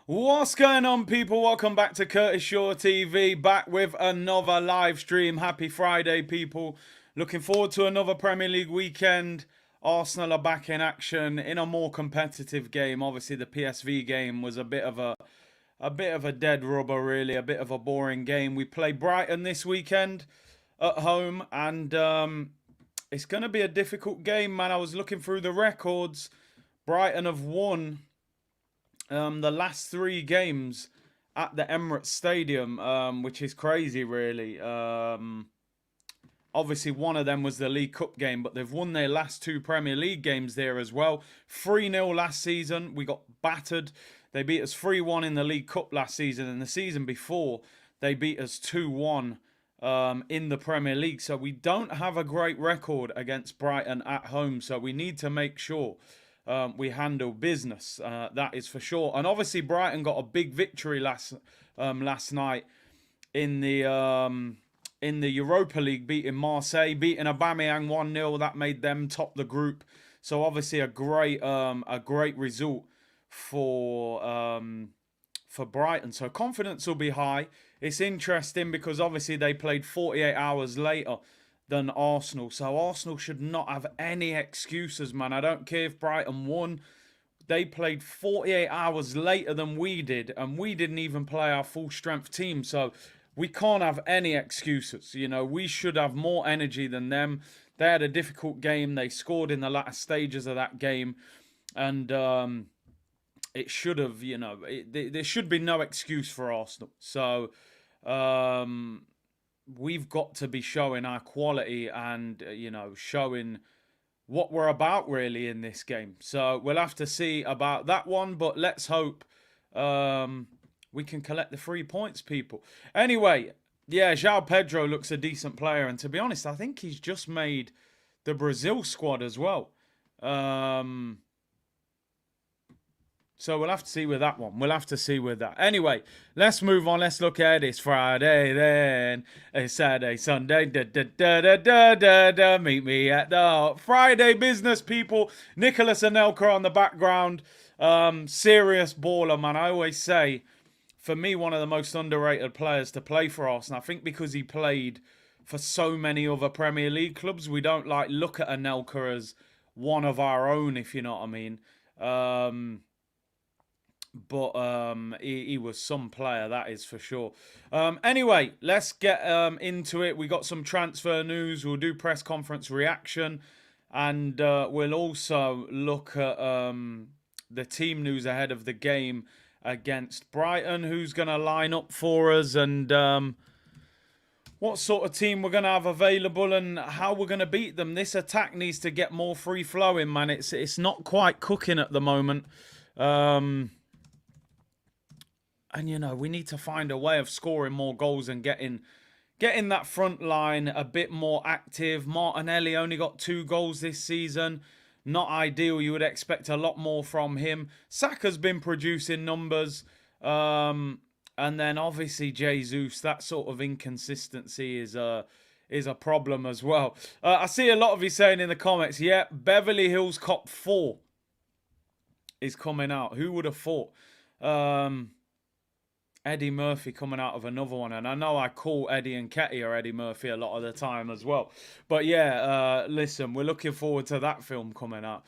What's going on, people? Welcome back to Curtis Shaw TV, back with another live stream. Happy Friday, people. Looking forward to another Premier League weekend. Arsenal are back in action in a more competitive game. Obviously, the PSV game was a bit of a dead rubber, really, a bit of a boring game. We play Brighton this weekend at home, and it's going to be a difficult game, man. I was looking through the records. Brighton have won the last 3 games at the Emirates Stadium, which is crazy, really. Obviously, one of them was the League Cup game, but they've won their last 2 Premier League games there as well. 3-0 last season. We got battered. They beat us 3-1 in the League Cup last season, and the season before, they beat us 2-1 in the Premier League. So we don't have a great record against Brighton at home, so we need to make sure we handle business, that is for sure. And obviously, Brighton got a big victory last night in the Europa League, beating Marseille, beating Aubameyang 1-0. That made them top the group. So obviously, a great result for Brighton. So confidence will be high. It's interesting because obviously they played 48 hours later than Arsenal. So Arsenal should not have any excuses, man. I don't care if Brighton won. They played 48 hours later than we did, and we didn't even play our full strength team. So we can't have any excuses. You know, we should have more energy than them. They had a difficult game. They scored in the latter stages of that game, and it should have, you know, there should be no excuse for Arsenal. So we've got to be showing our quality and, you know, showing what we're about, really, in this game. So we'll have to see about that one, but let's hope we can collect the 3 points, people. Anyway, yeah, João Pedro looks a decent player, and to be honest, I think he's just made the Brazil squad as well. So we'll have to see with that one. We'll have to see with that. Anyway, let's move on. Let's look at it. It's Friday then. It's Saturday, Sunday. Meet me at the Friday business, people. Nicolas Anelka on the background. Serious baller, man. I always say, for me, one of the most underrated players to play for Arsenal. I think because he played for so many other Premier League clubs, we don't like look at Anelka as one of our own, if you know what I mean. But he was some player, that is for sure. Anyway, let's get into it. We got some transfer news. We'll do press conference reaction. And we'll also look at the team news ahead of the game against Brighton. Who's going to line up for us, and what sort of team we're going to have available, and how we're going to beat them. This attack needs to get more free-flowing, man. It's not quite cooking at the moment. And, you know, we need to find a way of scoring more goals and getting that front line a bit more active. Martinelli only got 2 goals this season. Not ideal. You would expect a lot more from him. Saka's been producing numbers. And then, obviously, Jesus, that sort of inconsistency is a problem as well. I see a lot of you saying in the comments, yeah, Beverly Hills Cop 4 is coming out. Who would have thought? Eddie Murphy coming out of another one. And I know I call Eddie and Ketty or Eddie Murphy a lot of the time as well. But yeah, listen, we're looking forward to that film coming out.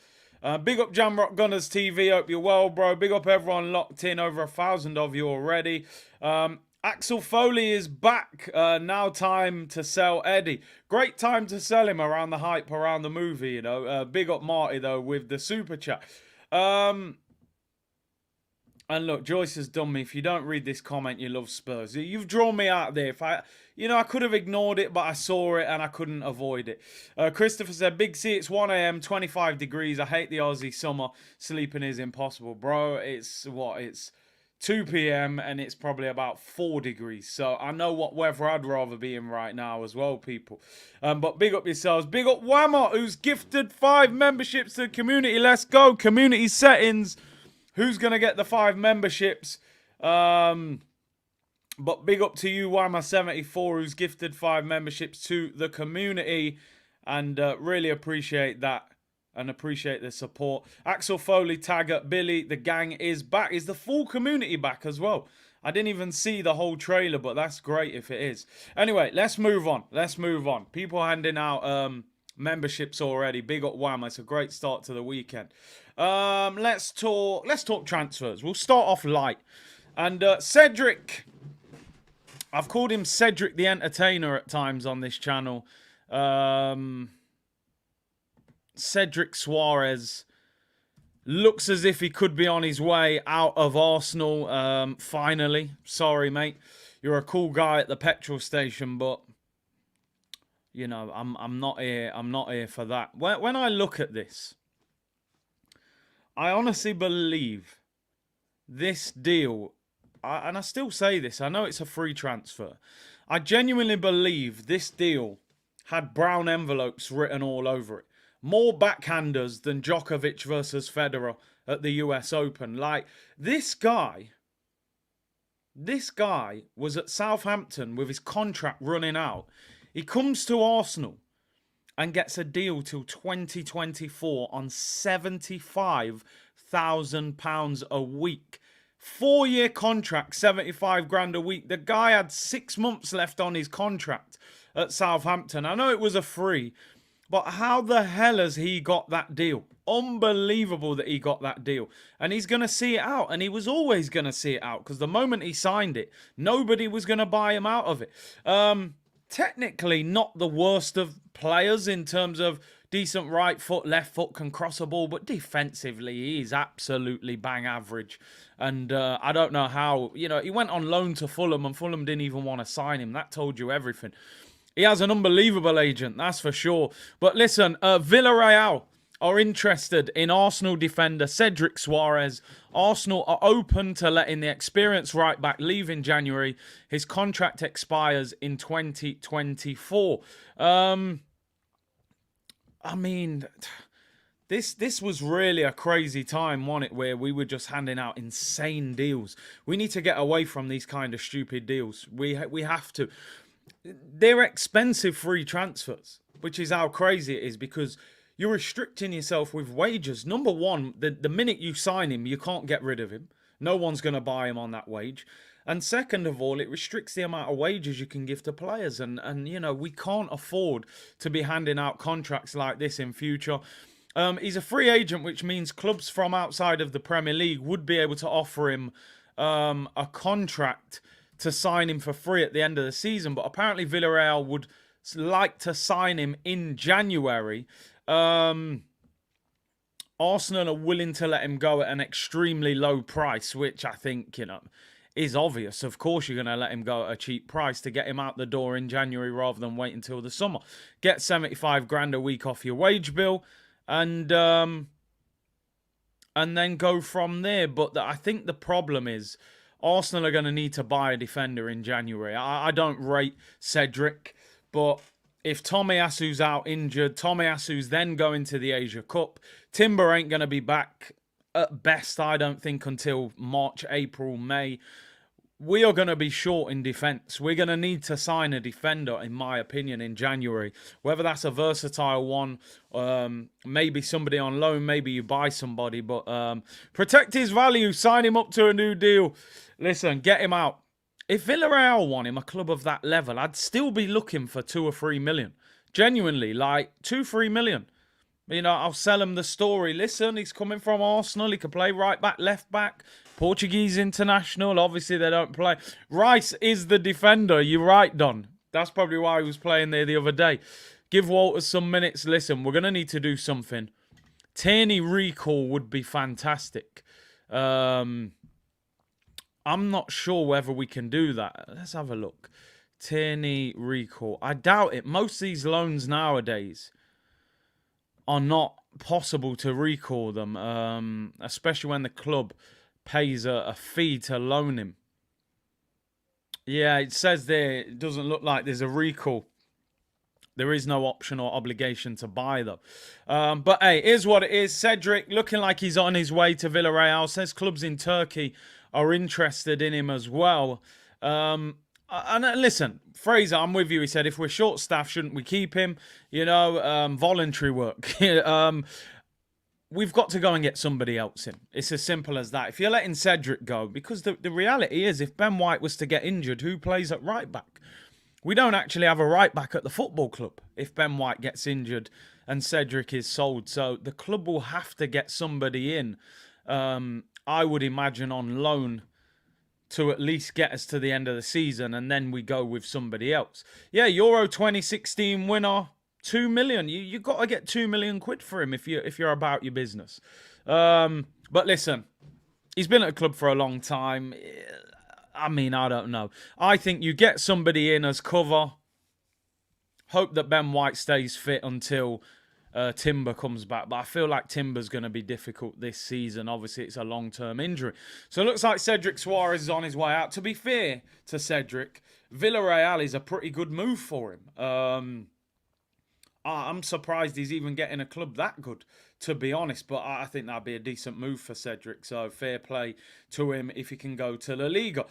Big up Jamrock Gunners TV. Hope you're well, bro. Big up everyone locked in. Over 1,000 of you already. Axel Foley is back. Now time to sell Eddie. Great time to sell him around the hype around the movie, you know. Big up Marty, though, with the super chat. And look, Joyce has done me. If you don't read this comment, you love Spurs. You've drawn me out there. If I could have ignored it, but I saw it and I couldn't avoid it. Christopher said, Big C, it's 1 a.m., 25 degrees. I hate the Aussie summer. Sleeping is impossible. Bro, it's 2 p.m. and it's probably about 4 degrees. So I know what weather I'd rather be in right now as well, people. But big up yourselves. Big up Whammer, who's gifted 5 memberships to the community. Let's go. Community settings. who's going to get the 5 memberships. But big up to you, Wyma74, who's gifted 5 memberships to the community. And really appreciate that. And appreciate the support. Axel Foley, Taggart, Billy, the gang is back. Is the full community back as well? I didn't even see the whole trailer, but that's great if it is. Anyway, let's move on. Let's move on. People handing out memberships already. Big up Wham. It's a great start to the weekend. Let's talk transfers. We'll start off light. And Cedric, I've called him Cedric the Entertainer at times on this channel. Cedric Suarez looks as if he could be on his way out of Arsenal. Finally, sorry, mate. You're a cool guy at the petrol station, but you know I'm not here. I'm not here for that. When I look at this, I honestly believe this deal, and I still say this. I know it's a free transfer. I genuinely believe this deal had brown envelopes written all over it. More backhanders than Djokovic versus Federer at the US Open. Like, this guy was at Southampton with his contract running out. He comes to Arsenal and gets a deal till 2024 on £75,000 a week. 4-year contract, 75 grand a week. The guy had 6 months left on his contract at Southampton. I know it was a free, but how the hell has he got that deal? Unbelievable that he got that deal. And he's going to see it out. And he was always going to see it out. Because the moment he signed it, nobody was going to buy him out of it. Technically not the worst of players in terms of decent right foot, left foot, can cross a ball. But defensively, he's absolutely bang average. And I don't know how. You know, he went on loan to Fulham. And Fulham didn't even want to sign him. That told you everything. He has an unbelievable agent, that's for sure. But listen, Villareal are interested in Arsenal defender Cedric Suarez. Arsenal are open to letting the experienced right-back leave in January. His contract expires in 2024. I mean, this was really a crazy time, wasn't it, where we were just handing out insane deals. We need to get away from these kind of stupid deals. We have to. They're expensive free transfers, which is how crazy it is, because you're restricting yourself with wages. Number one, the minute you sign him, you can't get rid of him. No one's going to buy him on that wage. And second of all, it restricts the amount of wages you can give to players. And you know, we can't afford to be handing out contracts like this in future. He's a free agent, which means clubs from outside of the Premier League would be able to offer him a contract to sign him for free at the end of the season. But apparently Villareal would like to sign him in January. Arsenal are willing to let him go at an extremely low price, which I think, you know, is obvious. Of course you're going to let him go at a cheap price to get him out the door in January rather than wait until the summer. Get 75 grand a week off your wage bill and then go from there. But I think the problem is Arsenal are going to need to buy a defender in January. I don't rate Cedric, but if Tomiyasu's out injured, Tomiyasu's then going to the Asia Cup. Timber ain't going to be back at best, I don't think, until March, April, May. We are going to be short in defence. We're going to need to sign a defender, in my opinion, in January. Whether that's a versatile one, maybe somebody on loan, maybe you buy somebody. But protect his value, sign him up to a new deal. Listen, get him out. If Villareal want him, a club of that level, I'd still be looking for 2 or 3 million. Genuinely, like 2-3 million. You know, I'll sell him the story. Listen, he's coming from Arsenal. He can play right back, left back. Portuguese international. Obviously, they don't play. Rice is the defender. You're right, Don. That's probably why he was playing there the other day. Give Walters some minutes. Listen, we're going to need to do something. Tierney recall would be fantastic. I'm not sure whether we can do that. Let's have a look. Tierney recall. I doubt it. Most of these loans nowadays are not possible to recall them, especially when the club pays a fee to loan him. Yeah, it says there, it doesn't look like there's a recall. There is no option or obligation to buy them. But hey, here's what it is. Cedric looking like he's on his way to Villareal. Says clubs in Turkey are interested in him as well. And listen, Fraser, I'm with you. He said, if we're short-staffed, shouldn't we keep him? Voluntary work. We've got to go and get somebody else in. It's as simple as that. If you're letting Cedric go, because the reality is, if Ben White was to get injured, who plays at right back? We don't actually have a right back at the football club if Ben White gets injured and Cedric is sold. So the club will have to get somebody in, I would imagine, on loan to at least get us to the end of the season, and then we go with somebody else. Yeah, Euro 2016 winner, 2 million. You got to get 2 million quid for him if you're about your business. But listen, he's been at the club for a long time. I mean, I don't know. I think you get somebody in as cover. Hope that Ben White stays fit until Timber comes back. But I feel like Timber's going to be difficult this season. Obviously, it's a long-term injury. So it looks like Cedric Suarez is on his way out. To be fair to Cedric, Villareal is a pretty good move for him. I'm surprised he's even getting a club that good, to be honest. But I think that'd be a decent move for Cedric. So fair play to him if he can go to La Liga.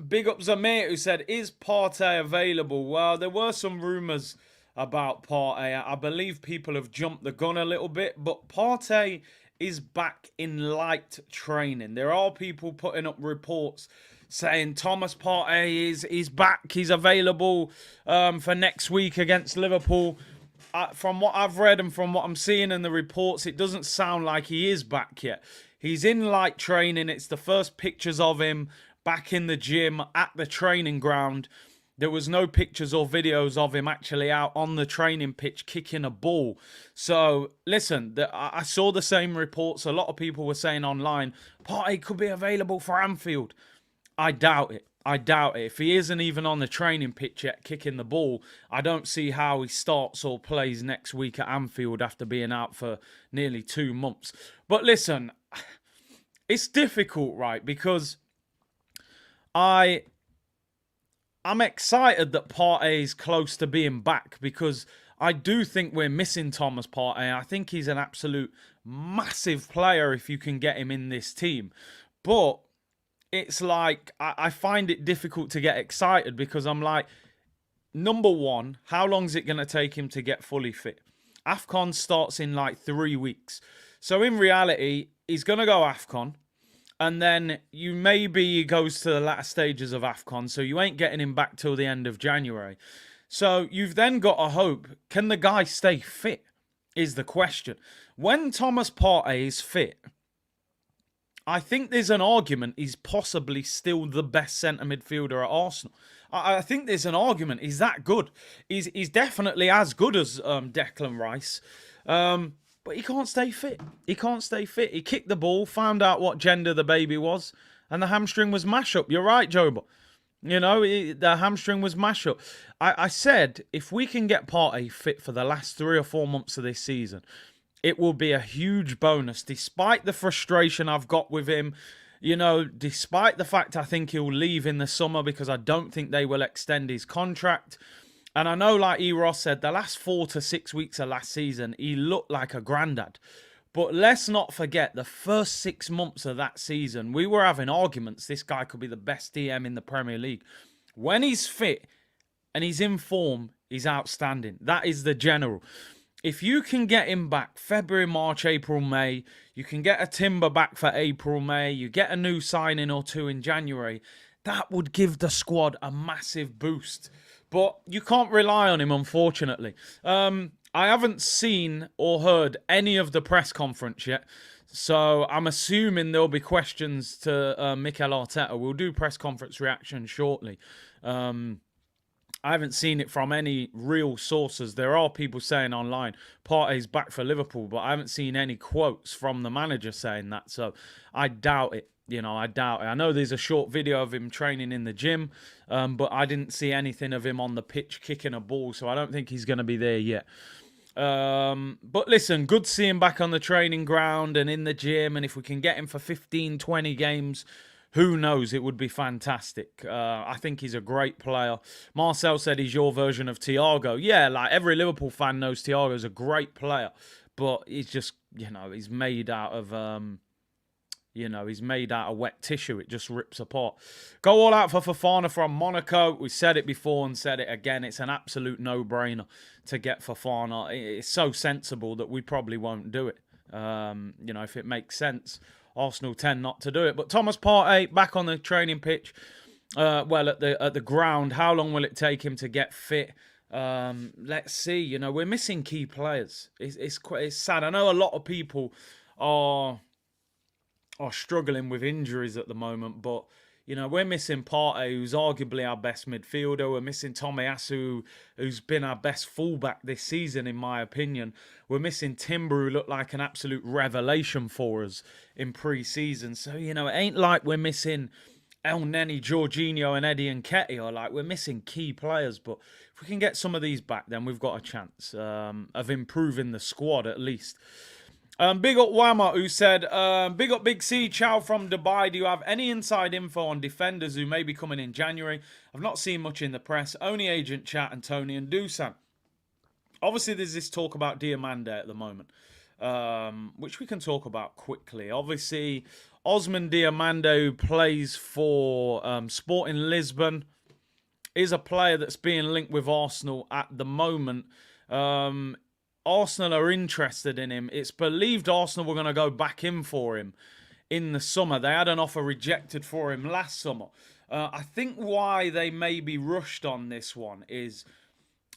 Big up Zamir, who said, is Partey available? Well, there were some rumours about Partey. I believe people have jumped the gun a little bit. But Partey is back in light training. There are people putting up reports saying Thomas Partey is back. He's available for next week against Liverpool. From what I've read and from what I'm seeing in the reports, it doesn't sound like he is back yet. He's in light training. It's the first pictures of him back in the gym at the training ground. There was no pictures or videos of him actually out on the training pitch kicking a ball. So, listen, I saw the same reports. A lot of people were saying online, Partey could be available for Anfield. I doubt it. I doubt it. If he isn't even on the training pitch yet kicking the ball, I don't see how he starts or plays next week at Anfield after being out for nearly 2 months. But listen, it's difficult, right? Because I'm excited that Partey is close to being back, because I do think we're missing Thomas Partey. I think he's an absolute massive player if you can get him in this team. But it's like, I find it difficult to get excited, because I'm like, number one, how long is it going to take him to get fully fit? AFCON starts in like 3 weeks. So in reality, he's going to go AFCON. And then maybe he goes to the latter stages of AFCON. So you ain't getting him back till the end of January. So you've then got to hope, can the guy stay fit? Is the question. When Thomas Partey is fit, I think there's an argument he's possibly still the best centre midfielder at Arsenal. I think there's an argument he's that good. He's definitely as good as Declan Rice. But he can't stay fit. He can't stay fit. He kicked the ball, found out what gender the baby was, and the hamstring was mash up. You're right, Joe. The hamstring was mash up. I said, if we can get Partey fit for the last 3 or 4 months of this season, it will be a huge bonus, despite the frustration I've got with him. Despite the fact I think he'll leave in the summer, because I don't think they will extend his contract. And I know, like Ross said, the last 4 to 6 weeks of last season, he looked like a granddad. But let's not forget, the first 6 months of that season, we were having arguments. This guy could be the best DM in the Premier League. When he's fit and he's in form, he's outstanding. That is the general. If you can get him back February, March, April, May, you can get a Timber back for April, May, you get a new signing or two in January, that would give the squad a massive boost. But you can't rely on him, unfortunately. I haven't seen or heard any of the press conference yet, so I'm assuming there'll be questions to Mikel Arteta. We'll do press conference reaction shortly. I haven't seen it from any real sources. There are people saying online, Partey's back for Liverpool, but I haven't seen any quotes from the manager saying that. So I doubt it. I doubt it. I know there's a short video of him training in the gym, but I didn't see anything of him on the pitch kicking a ball, so I don't think he's going to be there yet. But listen, good to see him back on the training ground and in the gym, and if we can get him for 15, 20 games who knows? It would be fantastic. I think he's a great player. Marcel said he's your version of Thiago. Yeah, like every Liverpool fan knows Thiago's a great player, but he's just, he's made out of he's made out of wet tissue. It just rips apart. Go all out for Fofana from Monaco. We said it before and said it again. It's an absolute no-brainer to get Fofana. It's so sensible that we probably won't do it. If it makes sense. Arsenal tend not to do it. But Thomas Partey back on the training pitch. At the ground. How long will it take him to get fit? Let's see. We're missing key players. It's sad. I know a lot of people are struggling with injuries at the moment, but we're missing Partey, who's arguably our best midfielder. We're missing Tomiyasu, who's been our best fullback this season, in my opinion. We're missing Timber, who looked like an absolute revelation for us in pre-season. So, it ain't like we're missing El Neni, Jorginho, and Eddie Nketiah. Like, we're missing key players, but if we can get some of these back, then we've got a chance of improving the squad at least. Big up Wama, who said, big up Big C, ciao from Dubai. Do you have any inside info on defenders who may be coming in January? I've not seen much in the press, only agent chat and Tony and Dusan. Obviously, there's this talk about Diamande at the moment, which we can talk about quickly. Obviously, Osimhen Diamande, who plays for Sporting Lisbon, is a player that's being linked with Arsenal at the moment. Arsenal are interested in him. It's believed Arsenal were going to go back in for him in the summer. They had an offer rejected for him last summer. I think why they may be rushed on this one is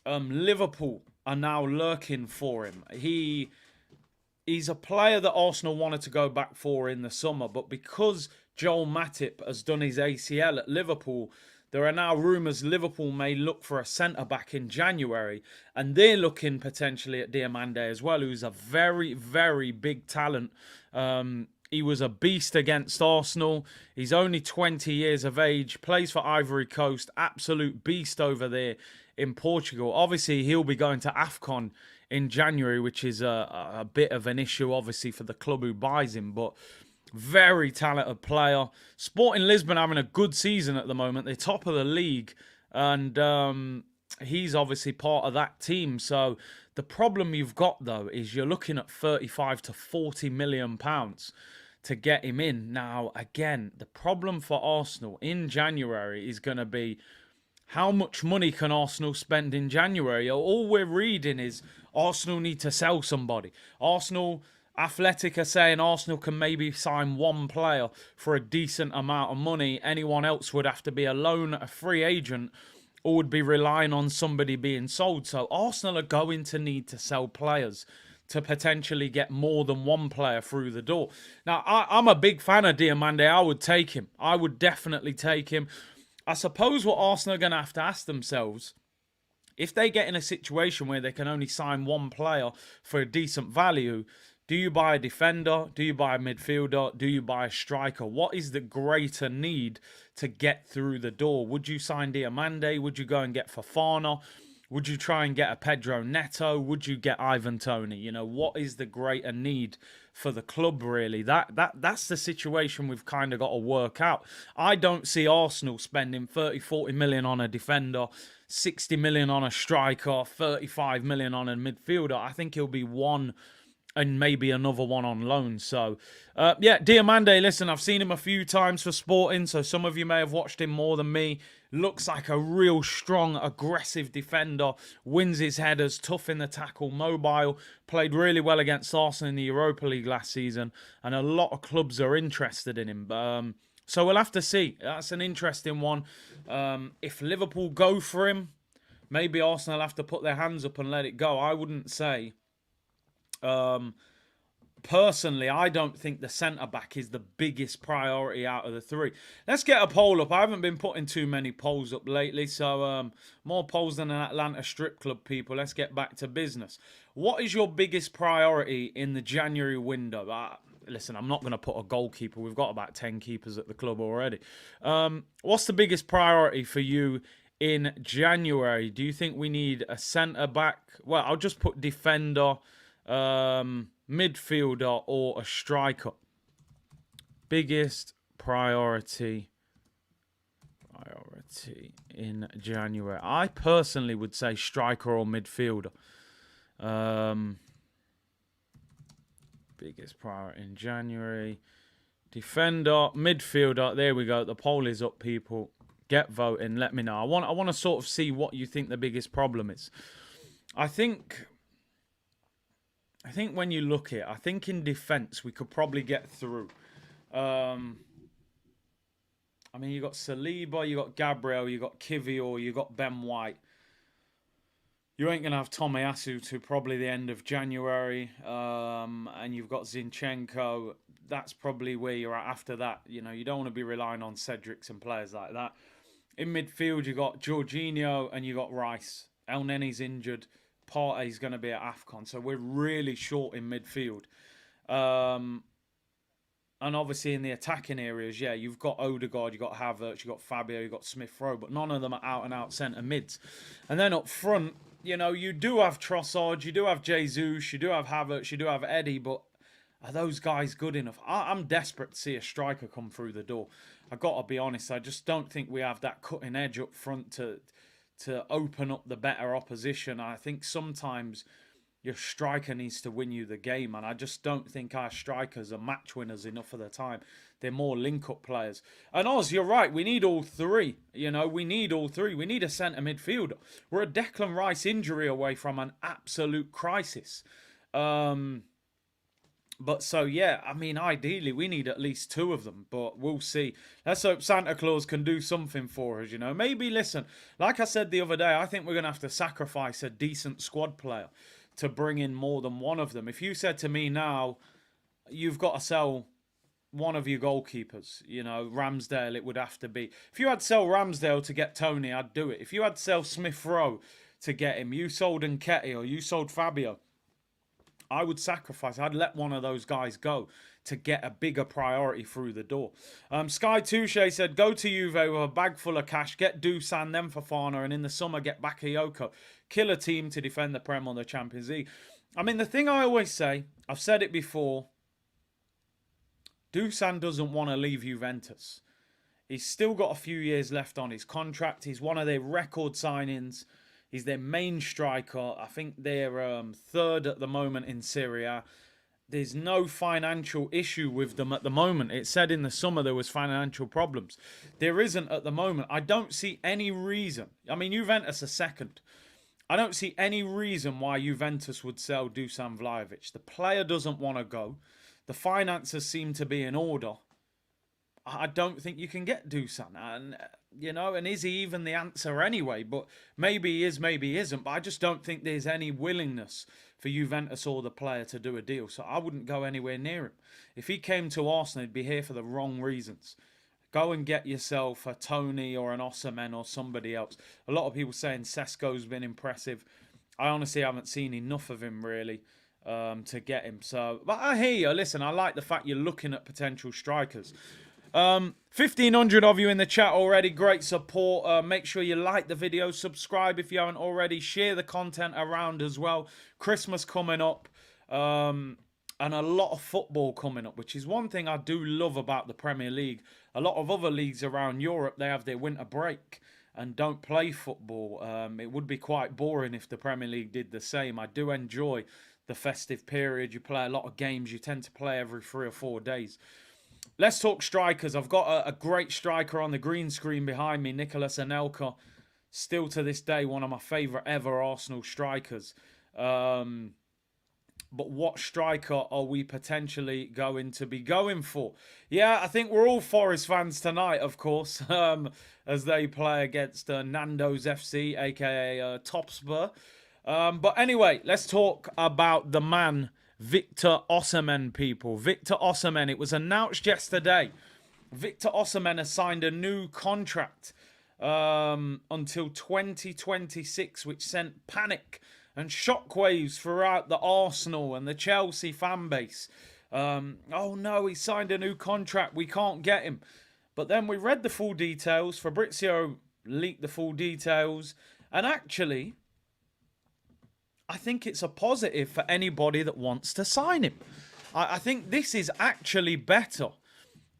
Liverpool are now lurking for him. He's a player that Arsenal wanted to go back for in the summer, but because Joel Matip has done his ACL at Liverpool, there are now rumours Liverpool may look for a centre-back in January, and they're looking potentially at Diamande as well, who's a very, very big talent. He was a beast against Arsenal. He's only 20 years of age, plays for Ivory Coast, absolute beast over there in Portugal. Obviously, he'll be going to AFCON in January, which is a bit of an issue, obviously, for the club who buys him, but very talented player. Sporting Lisbon having a good season at the moment. They're top of the league, and he's obviously part of that team. So the problem you've got, though, is you're looking at 35 to 40 million pounds to get him in. Now, again, the problem for Arsenal in January is going to be how much money can Arsenal spend in January? All we're reading is Arsenal need to sell somebody. Athletic are saying Arsenal can maybe sign one player for a decent amount of money. Anyone else would have to be a loan, a free agent, or would be relying on somebody being sold. So Arsenal are going to need to sell players to potentially get more than one player through the door. Now, I'm a big fan of Diamande. I would take him. I would definitely take him. I suppose what Arsenal are going to have to ask themselves, if they get in a situation where they can only sign one player for a decent value, do you buy a defender? Do you buy a midfielder? Do you buy a striker? What is the greater need to get through the door? Would you sign Diamande? Would you go and get Fofana? Would you try and get a Pedro Neto? Would you get Ivan Toney? What is the greater need for the club, really? That's the situation we've kind of got to work out. I don't see Arsenal spending 30, 40 million on a defender, 60 million on a striker, 35 million on a midfielder. I think he'll be one and maybe another one on loan. So, Diamande, listen, I've seen him a few times for Sporting, so some of you may have watched him more than me. Looks like a real strong, aggressive defender. Wins his headers, tough in the tackle, mobile. Played really well against Arsenal in the Europa League last season, and a lot of clubs are interested in him. So we'll have to see. That's an interesting one. If Liverpool go for him, maybe Arsenal have to put their hands up and let it go. I wouldn't say... Personally, I don't think the centre-back is the biggest priority out of the three. Let's get a poll up. I haven't been putting too many polls up lately, so more polls than an Atlanta strip club, people. Let's get back to business. What is your biggest priority in the January window? Listen, I'm not going to put a goalkeeper. We've got about 10 keepers at the club already. What's the biggest priority for you in January? Do you think we need a centre-back? Well, I'll just put defender, midfielder, or a striker. Biggest priority in January? I personally would say striker or midfielder. Biggest priority in January. Defender, midfielder. There we go. The poll is up, people. Get voting. Let me know. I want to sort of see what you think the biggest problem is. I think when you look at it, I think in defence we could probably get through. I mean, you got Saliba, you got Gabriel, you got Kivior, you got Ben White. You ain't going to have Tomiyasu to probably the end of January. And you've got Zinchenko. That's probably where you're at after that. You know, you don't want to be relying on Cedrics and players like that. In midfield, you got Jorginho and you got Rice. El Nenny's injured. Partey's going to be at AFCON. So we're really short in midfield. And obviously in the attacking areas, yeah, you've got Odegaard, you've got Havertz, you've got Fabio, you've got Smith-Rowe, but none of them are out-and-out centre mids. And then up front, you know, you do have Trossard, you do have Jesus, you do have Havertz, you do have Eddie, but are those guys good enough? I'm desperate to see a striker come through the door. I've got to be honest, I just don't think we have that cutting edge up front to open up the better opposition. I think sometimes your striker needs to win you the game, and I just don't think our strikers are match winners enough of the time. They're more link-up players. And Oz, you're right, we need all three. You know, we need all three. We need a centre midfielder. We're a Declan Rice injury away from an absolute crisis. But so, yeah, I mean, ideally, we need at least two of them, but we'll see. Let's hope Santa Claus can do something for us, you know. Maybe, listen, like I said the other day, I think we're going to have to sacrifice a decent squad player to bring in more than one of them. If you said to me now, you've got to sell one of your goalkeepers, you know, Ramsdale, it would have to be. If you had to sell Ramsdale to get Tony, I'd do it. If you had to sell Smith-Rowe to get him, you sold Nketiah or you sold Fabio, I would sacrifice. I'd let one of those guys go to get a bigger priority through the door. Sky Touche said, go to Juve with a bag full of cash, get Dusan, then Fofana, and in the summer get Bakayoko. Kill a team to defend the Prem or the Champions League. I mean, the thing I always say, I've said it before, Dusan doesn't want to leave Juventus. He's still got a few years left on his contract. He's one of their record signings. He's their main striker. I think they're third at the moment in Serie A. There's no financial issue with them at the moment. It said in the summer there was financial problems. There isn't at the moment. I don't see any reason. I mean, Juventus are second. I don't see any reason why Juventus would sell Dusan Vlahovic. The player doesn't want to go. The finances seem to be in order. I don't think you can get Dusan. And, you know, and is he even the answer anyway? But maybe he is, maybe he isn't. But I just don't think there's any willingness for Juventus or the player to do a deal. So I wouldn't go anywhere near him. If he came to Arsenal, he'd be here for the wrong reasons. Go and get yourself a Tony or an Osimhen or somebody else. A lot of people saying Sesko's been impressive. I honestly haven't seen enough of him, really, to get him. So, but I hear you. Listen, I like the fact you're looking at potential strikers. 1,500 of you in the chat already. Great support. Make sure you like the video. Subscribe if you haven't already. Share the content around as well. Christmas coming up. And a lot of football coming up, which is one thing I do love about the Premier League. A lot of other leagues around Europe, they have their winter break and don't play football. It would be quite boring if the Premier League did the same. I do enjoy the festive period. You play a lot of games. You tend to play every 3 or 4 days. Let's talk strikers. I've got a great striker on the green screen behind me, Nicolas Anelka. Still to this day, one of my favourite ever Arsenal strikers. But what striker are we potentially going to be going for? Yeah, I think we're all Forest fans tonight, of course, as they play against Nando's FC, a.k.a. Topspur. But anyway, let's talk about the man, Victor Osimhen, people. Victor Osimhen, it was announced yesterday. Victor Osimhen has signed a new contract until 2026, which sent panic and shockwaves throughout the Arsenal and the Chelsea fan base. Oh no, he signed a new contract, we can't get him. But then we read the full details. Fabrizio leaked the full details. And actually, I think it's a positive for anybody that wants to sign him. I think this is actually better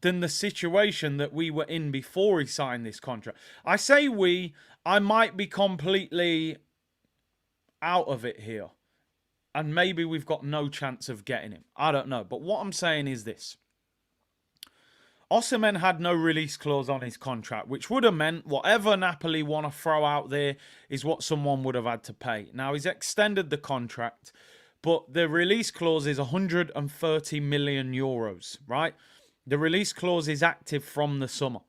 than the situation that we were in before he signed this contract. I say we, I might be completely out of it here. And maybe we've got no chance of getting him. I don't know. But what I'm saying is this. Osimhen had no release clause on his contract, which would have meant whatever Napoli want to throw out there is what someone would have had to pay. Now, he's extended the contract, but the release clause is 130 million euros, right? The release clause is active from the summer.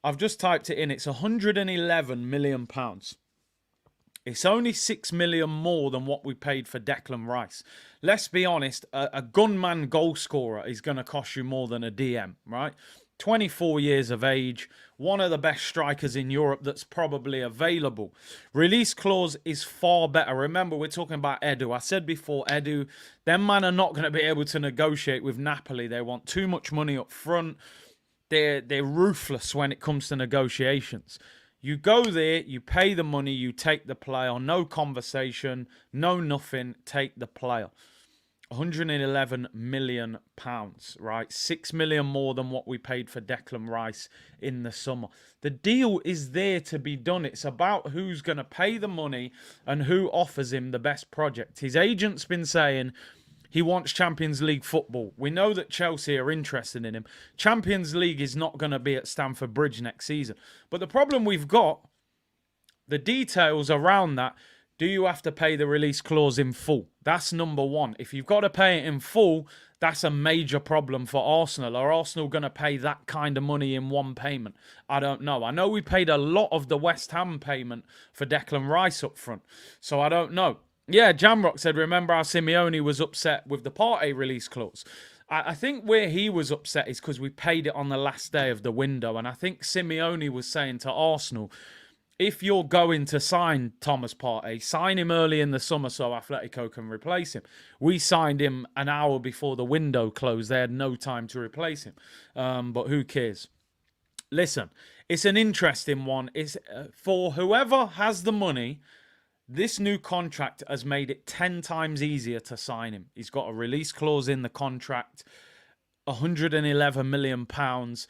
I've just typed it in. It's 111 million pounds. It's only 6 million more than what we paid for Declan Rice. Let's be honest, a gunman goal scorer is going to cost you more than a DM, right? 24 years of age, one of the best strikers in Europe that's probably available. Release clause is far better. Remember, we're talking about Edu. I said before, Edu, them man are not going to be able to negotiate with Napoli. They want too much money up front. They're ruthless when it comes to negotiations. You go there, you pay the money, you take the player. No conversation, no nothing, take the player. 111 million pounds, right? 6 million more than what we paid for Declan Rice in the summer. The deal is there to be done. It's about who's going to pay the money and who offers him the best project. His agent's been saying he wants Champions League football. We know that Chelsea are interested in him. Champions League is not going to be at Stamford Bridge next season. But the problem we've got, the details around that, do you have to pay the release clause in full? That's number one. If you've got to pay it in full, that's a major problem for Arsenal. Are Arsenal going to pay that kind of money in one payment? I don't know. I know we paid a lot of the West Ham payment for Declan Rice up front. So I don't know. Yeah, Jamrock said, remember how Simeone was upset with the Partey release clause. I think where he was upset is because we paid it on the last day of the window. And I think Simeone was saying to Arsenal, if you're going to sign Thomas Partey, sign him early in the summer so Atletico can replace him. We signed him an hour before the window closed. They had no time to replace him. But who cares? Listen, it's an interesting one. It's for whoever has the money. This new contract has made it 10 times easier to sign him. He's got a release clause in the contract, 111 million pounds.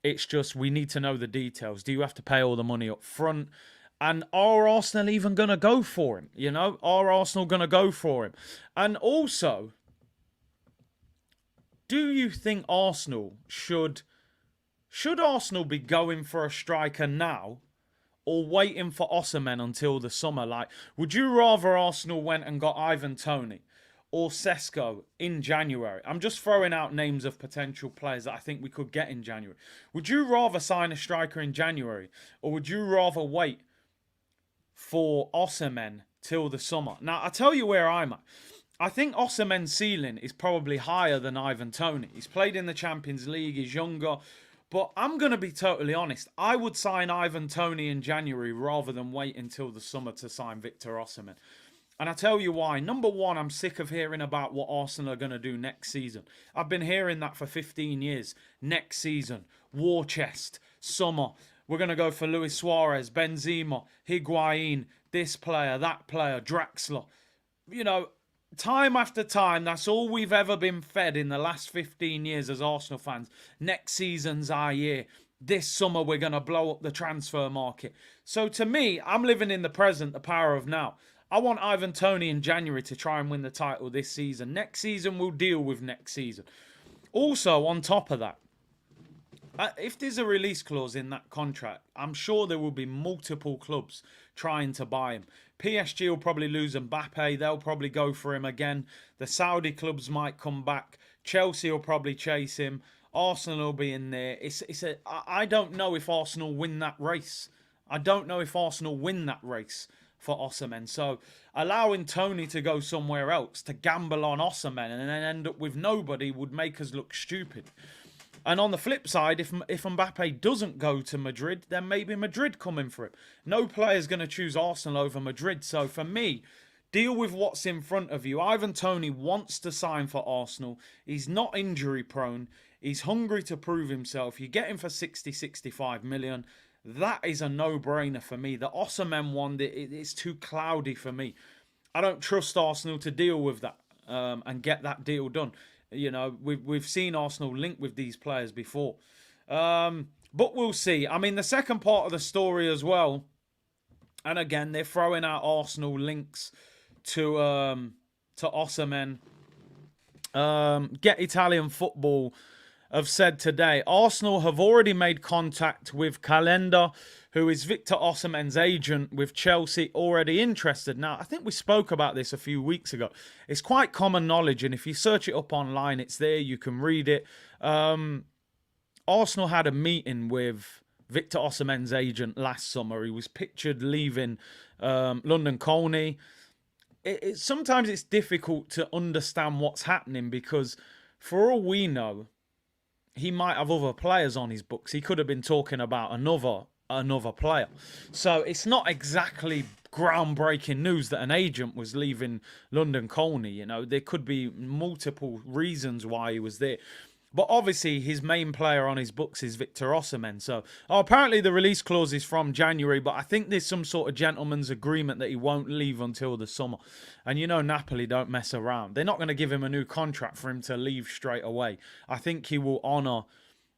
It's just we need to know the details. Do you have to pay all the money up front? And are Arsenal even going to go for him? You know, are Arsenal going to go for him? And also, do you think Arsenal should Arsenal be going for a striker now? Or waiting for Osimhen until the summer? Like, would you rather Arsenal went and got Ivan Toney or Sesko in January? I'm just throwing out names of potential players that I think we could get in January. Would you rather sign a striker in January? Or would you rather wait for Osimhen till the summer? Now, I'll tell you where I'm at. I think Osimhen's ceiling is probably higher than Ivan Toney. He's played in the Champions League, he's younger. But I'm going to be totally honest. I would sign Ivan Toney in January rather than wait until the summer to sign Victor Osimhen. And I'll tell you why. Number one, I'm sick of hearing about what Arsenal are going to do next season. I've been hearing that for 15 years. Next season, war chest, summer. We're going to go for Luis Suarez, Benzema, Higuain, this player, that player, Draxler. You know, time after time, that's all we've ever been fed in the last 15 years as Arsenal fans. Next season's our year. This summer, we're going to blow up the transfer market. So to me, I'm living in the present, the power of now. I want Ivan Toney in January to try and win the title this season. Next season, we'll deal with next season. Also, on top of that, if there's a release clause in that contract, I'm sure there will be multiple clubs trying to buy him. PSG will probably lose Mbappe. They'll probably go for him again. The Saudi clubs might come back. Chelsea will probably chase him. Arsenal will be in there. I don't know if Arsenal win that race. I don't know if Arsenal win that race for Osimhen. So allowing Toney to go somewhere else, to gamble on Osimhen and then end up with nobody would make us look stupid. And on the flip side, if Mbappe doesn't go to Madrid, then maybe Madrid coming for him. No player's going to choose Arsenal over Madrid. So for me, deal with what's in front of you. Ivan Toney wants to sign for Arsenal. He's not injury prone. He's hungry to prove himself. You get him for 60, 65 million. That is a no-brainer for me. The Osimhen one, it's too cloudy for me. I don't trust Arsenal to deal with that and get that deal done. You know, we've seen Arsenal linked with these players before. But we'll see. I mean, the second part of the story as well, and again, they're throwing out Arsenal links to Osimhen. Get Italian Football have said today, Arsenal have already made contact with Calenda, who is Victor Osimhen's agent, with Chelsea already interested. Now, I think we spoke about this a few weeks ago. It's quite common knowledge, and if you search it up online, it's there. You can read it. Arsenal had a meeting with Victor Osimhen's agent last summer. He was pictured leaving London Colney. Sometimes it's difficult to understand what's happening because, for all we know, he might have other players on his books. He could have been talking about another player. So it's not exactly groundbreaking news that an agent was leaving London Colney. You know, there could be multiple reasons why he was there. But obviously, his main player on his books is Victor Osimhen. So apparently the release clause is from January, but I think there's some sort of gentleman's agreement that he won't leave until the summer. And you know Napoli don't mess around. They're not going to give him a new contract for him to leave straight away. I think he will honour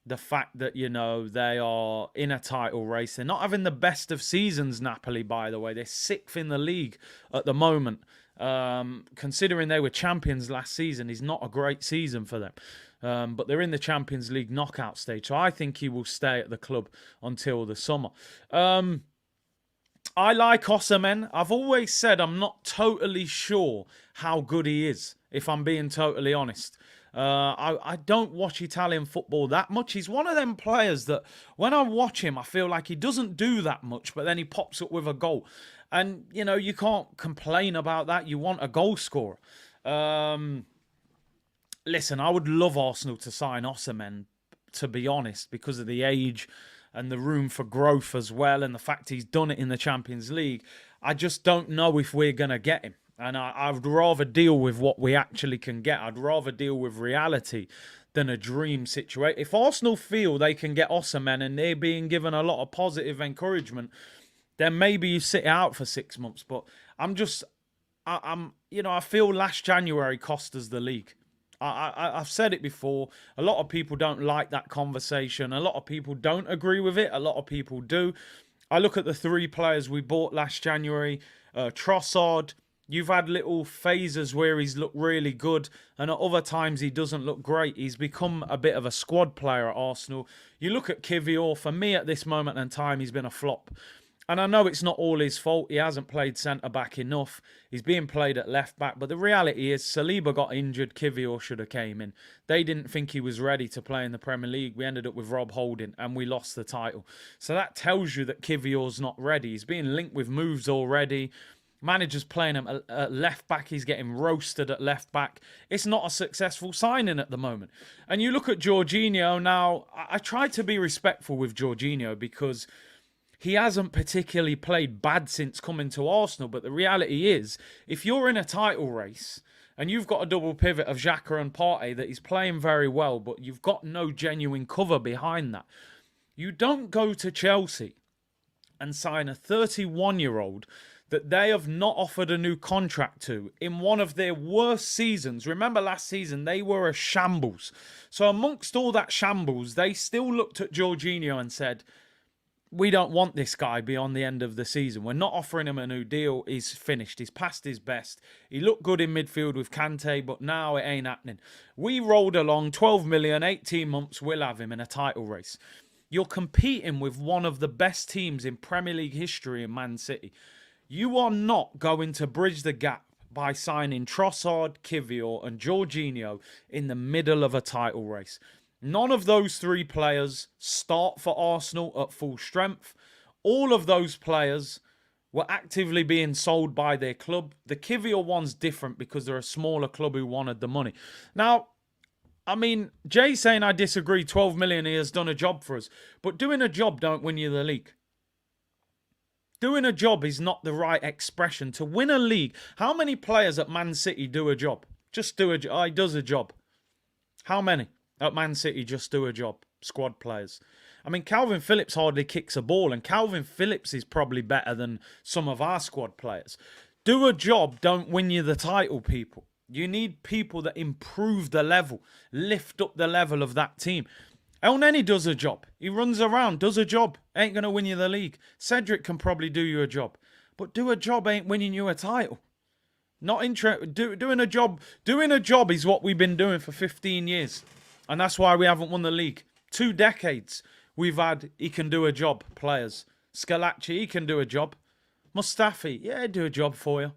the fact that, you know, they are in a title race. They're not having the best of seasons, Napoli, by the way. They're 6th in the league at the moment. Considering they were champions last season, is not a great season for them. But they're in the Champions League knockout stage. So I think he will stay at the club until the summer. I like Osimhen. I've always said I'm not totally sure how good he is, if I'm being totally honest. I don't watch Italian football that much. He's one of them players that when I watch him, I feel like he doesn't do that much, but then he pops up with a goal. And, you know, you can't complain about that. You want a goal scorer. Listen, I would love Arsenal to sign Osimhen, to be honest, because of the age and the room for growth as well, and the fact he's done it in the Champions League. I just don't know if we're going to get him. And I'd rather deal with what we actually can get. I'd rather deal with reality than a dream situation. If Arsenal feel they can get Osimhen and they're being given a lot of positive encouragement, then maybe you sit out for 6 months. But I'm you know, I feel last January cost us the league. I've said it before. A lot of people don't like that conversation. A lot of people don't agree with it. A lot of people do. I look at the 3 players we bought last January. Trossard, you've had little phases where he's looked really good, and at other times he doesn't look great. He's become a bit of a squad player at Arsenal. You look at Kivior, for me at this moment in time, he's been a flop. And I know it's not all his fault. He hasn't played centre-back enough. He's being played at left-back. But the reality is, Saliba got injured. Kivior should have came in. They didn't think he was ready to play in the Premier League. We ended up with Rob Holding, and we lost the title. So that tells you that Kivior's not ready. He's being linked with moves already. Manager's playing him at left-back. He's getting roasted at left-back. It's not a successful signing at the moment. And you look at Jorginho now. I try to be respectful with Jorginho because he hasn't particularly played bad since coming to Arsenal, but the reality is, if you're in a title race and you've got a double pivot of Xhaka and Partey that is playing very well, but you've got no genuine cover behind that, you don't go to Chelsea and sign a 31-year-old that they have not offered a new contract to in one of their worst seasons. Remember last season, they were a shambles. So amongst all that shambles, they still looked at Jorginho and said, we don't want this guy beyond the end of the season. We're not offering him a new deal. He's finished. He's past his best. He looked good in midfield with Kante, but now it ain't happening. We rolled along 12 million, 18 months, we'll have him in a title race. You're competing with one of the best teams in Premier League history in Man City. You are not going to bridge the gap by signing Trossard, Kivior and Jorginho in the middle of a title race. None of those 3 players start for Arsenal at full strength. All of those players were actively being sold by their club. The Kivior one's different because they're a smaller club who wanted the money. Now, I mean, Jay's saying I disagree. 12 million, he has done a job for us. But doing a job don't win you the league. Doing a job is not the right expression. To win a league, how many players at Man City do a job? Just do a job. He does a job. How many at Man City just do a job? Squad players. I mean, Calvin Phillips hardly kicks a ball, and Calvin Phillips is probably better than some of our squad players. Do a job, don't win you the title, people. You need people that improve the level, lift up the level of that team. El Neni does a job. He runs around, does a job. Ain't going to win you the league. Cedric can probably do you a job. But do a job ain't winning you a title. Not interested. Doing a job. Doing a job is what we've been doing for 15 years. And that's why we haven't won the league. 2 decades we've had, he can do a job, players. Scalacci, he can do a job. Mustafi, yeah, he'll do a job for you.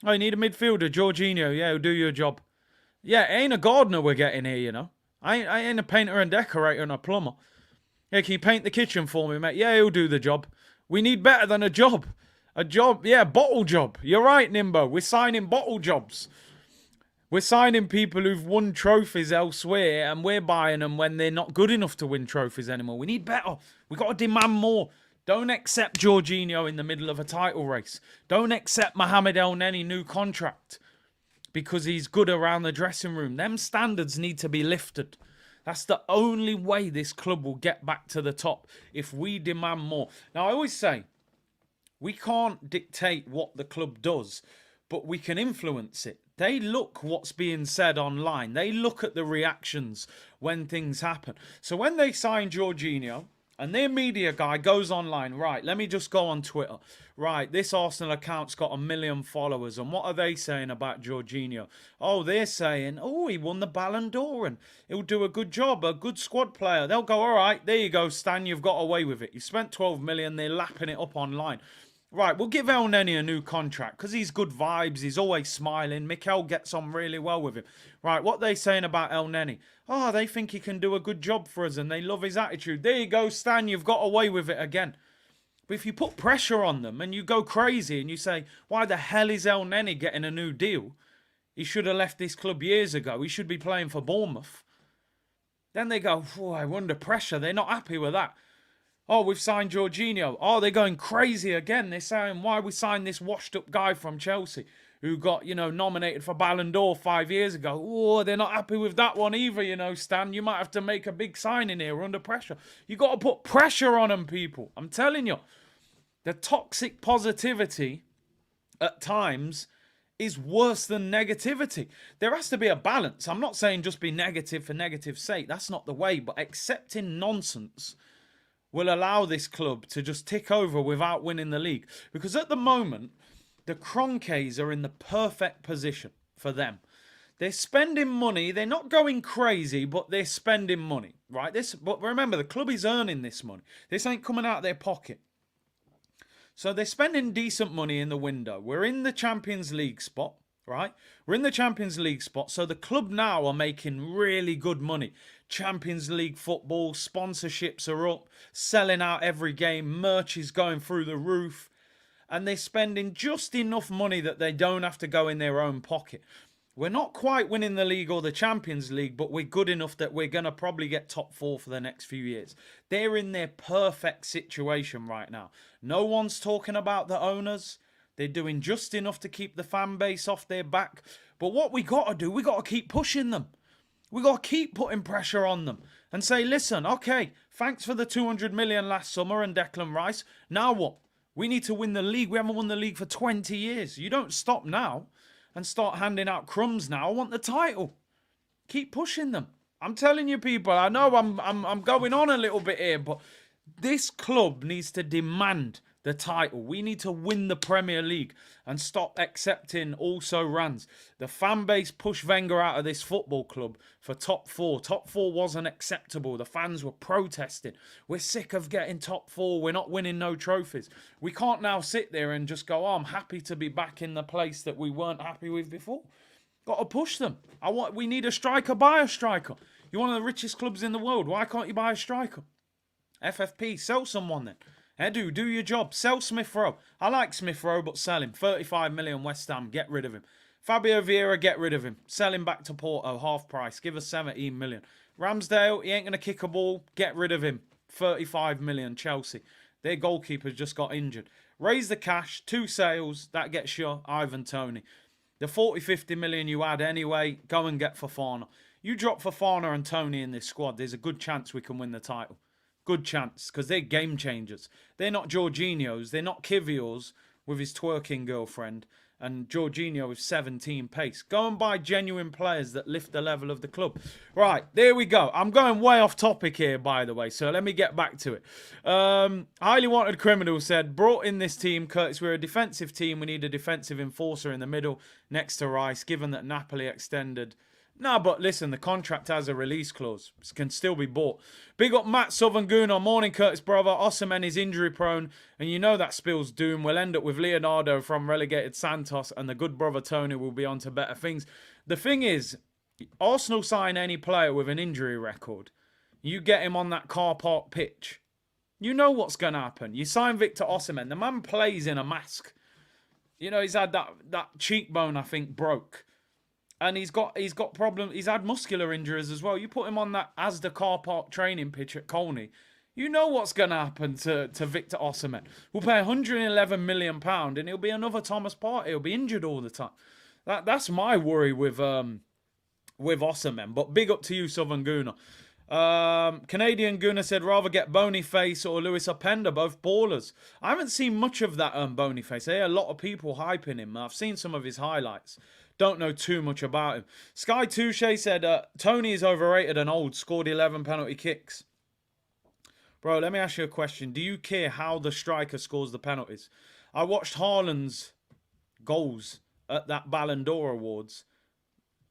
Oh, you need a midfielder, Jorginho, yeah, he'll do you a job. Yeah, it ain't a gardener we're getting here, you know. I ain't a painter and decorator and a plumber. Yeah, can you paint the kitchen for me, mate? Yeah, he'll do the job. We need better than a job. A job, yeah, bottle job. You're right, Nimbo. We're signing bottle jobs. We're signing people who've won trophies elsewhere, and we're buying them when they're not good enough to win trophies anymore. We need better. We've got to demand more. Don't accept Jorginho in the middle of a title race. Don't accept Mohamed El Neni new contract because he's good around the dressing room. Them standards need to be lifted. That's the only way this club will get back to the top, if we demand more. Now, I always say, we can't dictate what the club does, but we can influence it. They look what's being said online. They look at the reactions when things happen. So when they sign Jorginho, and their media guy goes online, right, let me just go on Twitter. Right, this Arsenal account's got 1 million followers. And what are they saying about Jorginho? Oh, they're saying, oh, he won the Ballon d'Or and he'll do a good job, a good squad player. They'll go, all right, there you go, Stan, you've got away with it. You spent 12 million, they're lapping it up online. Right, we'll give El Neni a new contract because he's good vibes. He's always smiling. Mikel gets on really well with him. Right, what are they saying about El Neni? Oh, they think he can do a good job for us and they love his attitude. There you go, Stan, you've got away with it again. But if you put pressure on them and you go crazy and you say, why the hell is El Neni getting a new deal? He should have left this club years ago. He should be playing for Bournemouth. Then they go, oh, I'm under pressure. They're not happy with that. Oh, we've signed Jorginho. Oh, they're going crazy again. They're saying, why we signed this washed-up guy from Chelsea who got, nominated for Ballon d'Or 5 years ago. Oh, they're not happy with that one either, Stan. You might have to make a big signing here. We're under pressure. You got to put pressure on them, people. I'm telling you. The toxic positivity at times is worse than negativity. There has to be a balance. I'm not saying just be negative for negative's sake. That's not the way. But accepting nonsense will allow this club to just tick over without winning the league. Because at the moment, the Kroenkes are in the perfect position for them. They're spending money. They're not going crazy, but they're spending money, right? But remember, the club is earning this money. This ain't coming out of their pocket. So they're spending decent money in the window. We're in the Champions League spot, right? We're in the Champions League spot. So the club now are making really good money. Champions League football, sponsorships are up, selling out every game, merch is going through the roof, and they're spending just enough money that they don't have to go in their own pocket. We're not quite winning the league or the Champions League, but we're good enough that we're going to probably get top 4 for the next few years. They're in their perfect situation right now. No one's talking about the owners. They're doing just enough to keep the fan base off their back. But what we got to do, we got to keep pushing them. We got to keep putting pressure on them and say, listen, okay, thanks for the 200 million last summer and Declan Rice. Now what? We need to win the league. We haven't won the league for 20 years. You don't stop now and start handing out crumbs now. I want the title. Keep pushing them. I'm telling you, people, I know I'm going on a little bit here, but this club needs to demand the title. We need to win the Premier League and stop accepting also runs. The fan base pushed Wenger out of this football club for top 4. Top 4 wasn't acceptable. The fans were protesting. We're sick of getting top 4. We're not winning no trophies. We can't now sit there and just go, oh, I'm happy to be back in the place that we weren't happy with before. Got to push them. We need a striker, buy a striker. You're one of the richest clubs in the world. Why can't you buy a striker? FFP, sell someone then. Edu, do your job. Sell Smith Rowe. I like Smith Rowe, but sell him. 35 million West Ham. Get rid of him. Fabio Vieira, get rid of him. Sell him back to Porto, half price. Give us 17 million. Ramsdale, he ain't going to kick a ball. Get rid of him. 35 million, Chelsea. Their goalkeeper just got injured. Raise the cash. 2 sales. That gets you Ivan Toney. The 40-50 million you add anyway, go and get Fofana. You drop Fofana and Toney in this squad, there's a good chance we can win the title. Good chance, because they're game changers. They're not Jorginho's, they're not Kivior's with his twerking girlfriend, and Jorginho with 17 pace. Go and buy genuine players that lift the level of the club. Right, there we go. I'm going way off topic here, by the way, so let me get back to it. Highly Wanted Criminal said, brought in this team, Curtis, we're a defensive team. We need a defensive enforcer in the middle next to Rice, given that Napoli extended. No, but listen, the contract has a release clause. It can still be bought. Big up Matt Southern Morning, Curtis, brother. Osimhen is injury prone, and you know that spills doom. We'll end up with Leonardo from relegated Santos, and the good brother Tony will be on to better things. The thing is, Arsenal sign any player with an injury record. You get him on that car park pitch. You know what's going to happen. You sign Victor Osimhen. The man plays in a mask. You know, he's had that cheekbone, I think, broke. And he's got problems. He's had muscular injuries as well. You put him on that Asda car park training pitch at Colney. You know what's going to happen to Victor Osimhen. We'll pay £111 million and he'll be another Thomas Partey. He'll be injured all the time. That's my worry with Osimhen. But big up to you, Southern Gooner. Canadian Gooner said, rather get Boniface or Luis Openda, both ballers. I haven't seen much of that Boniface. I hear a lot of people hyping him. I've seen some of his highlights. Don't know too much about him. Sky Touche said, Tony is overrated and old, scored 11 penalty kicks. Bro, let me ask you a question. Do you care how the striker scores the penalties? I watched Haaland's goals at that Ballon d'Or Awards.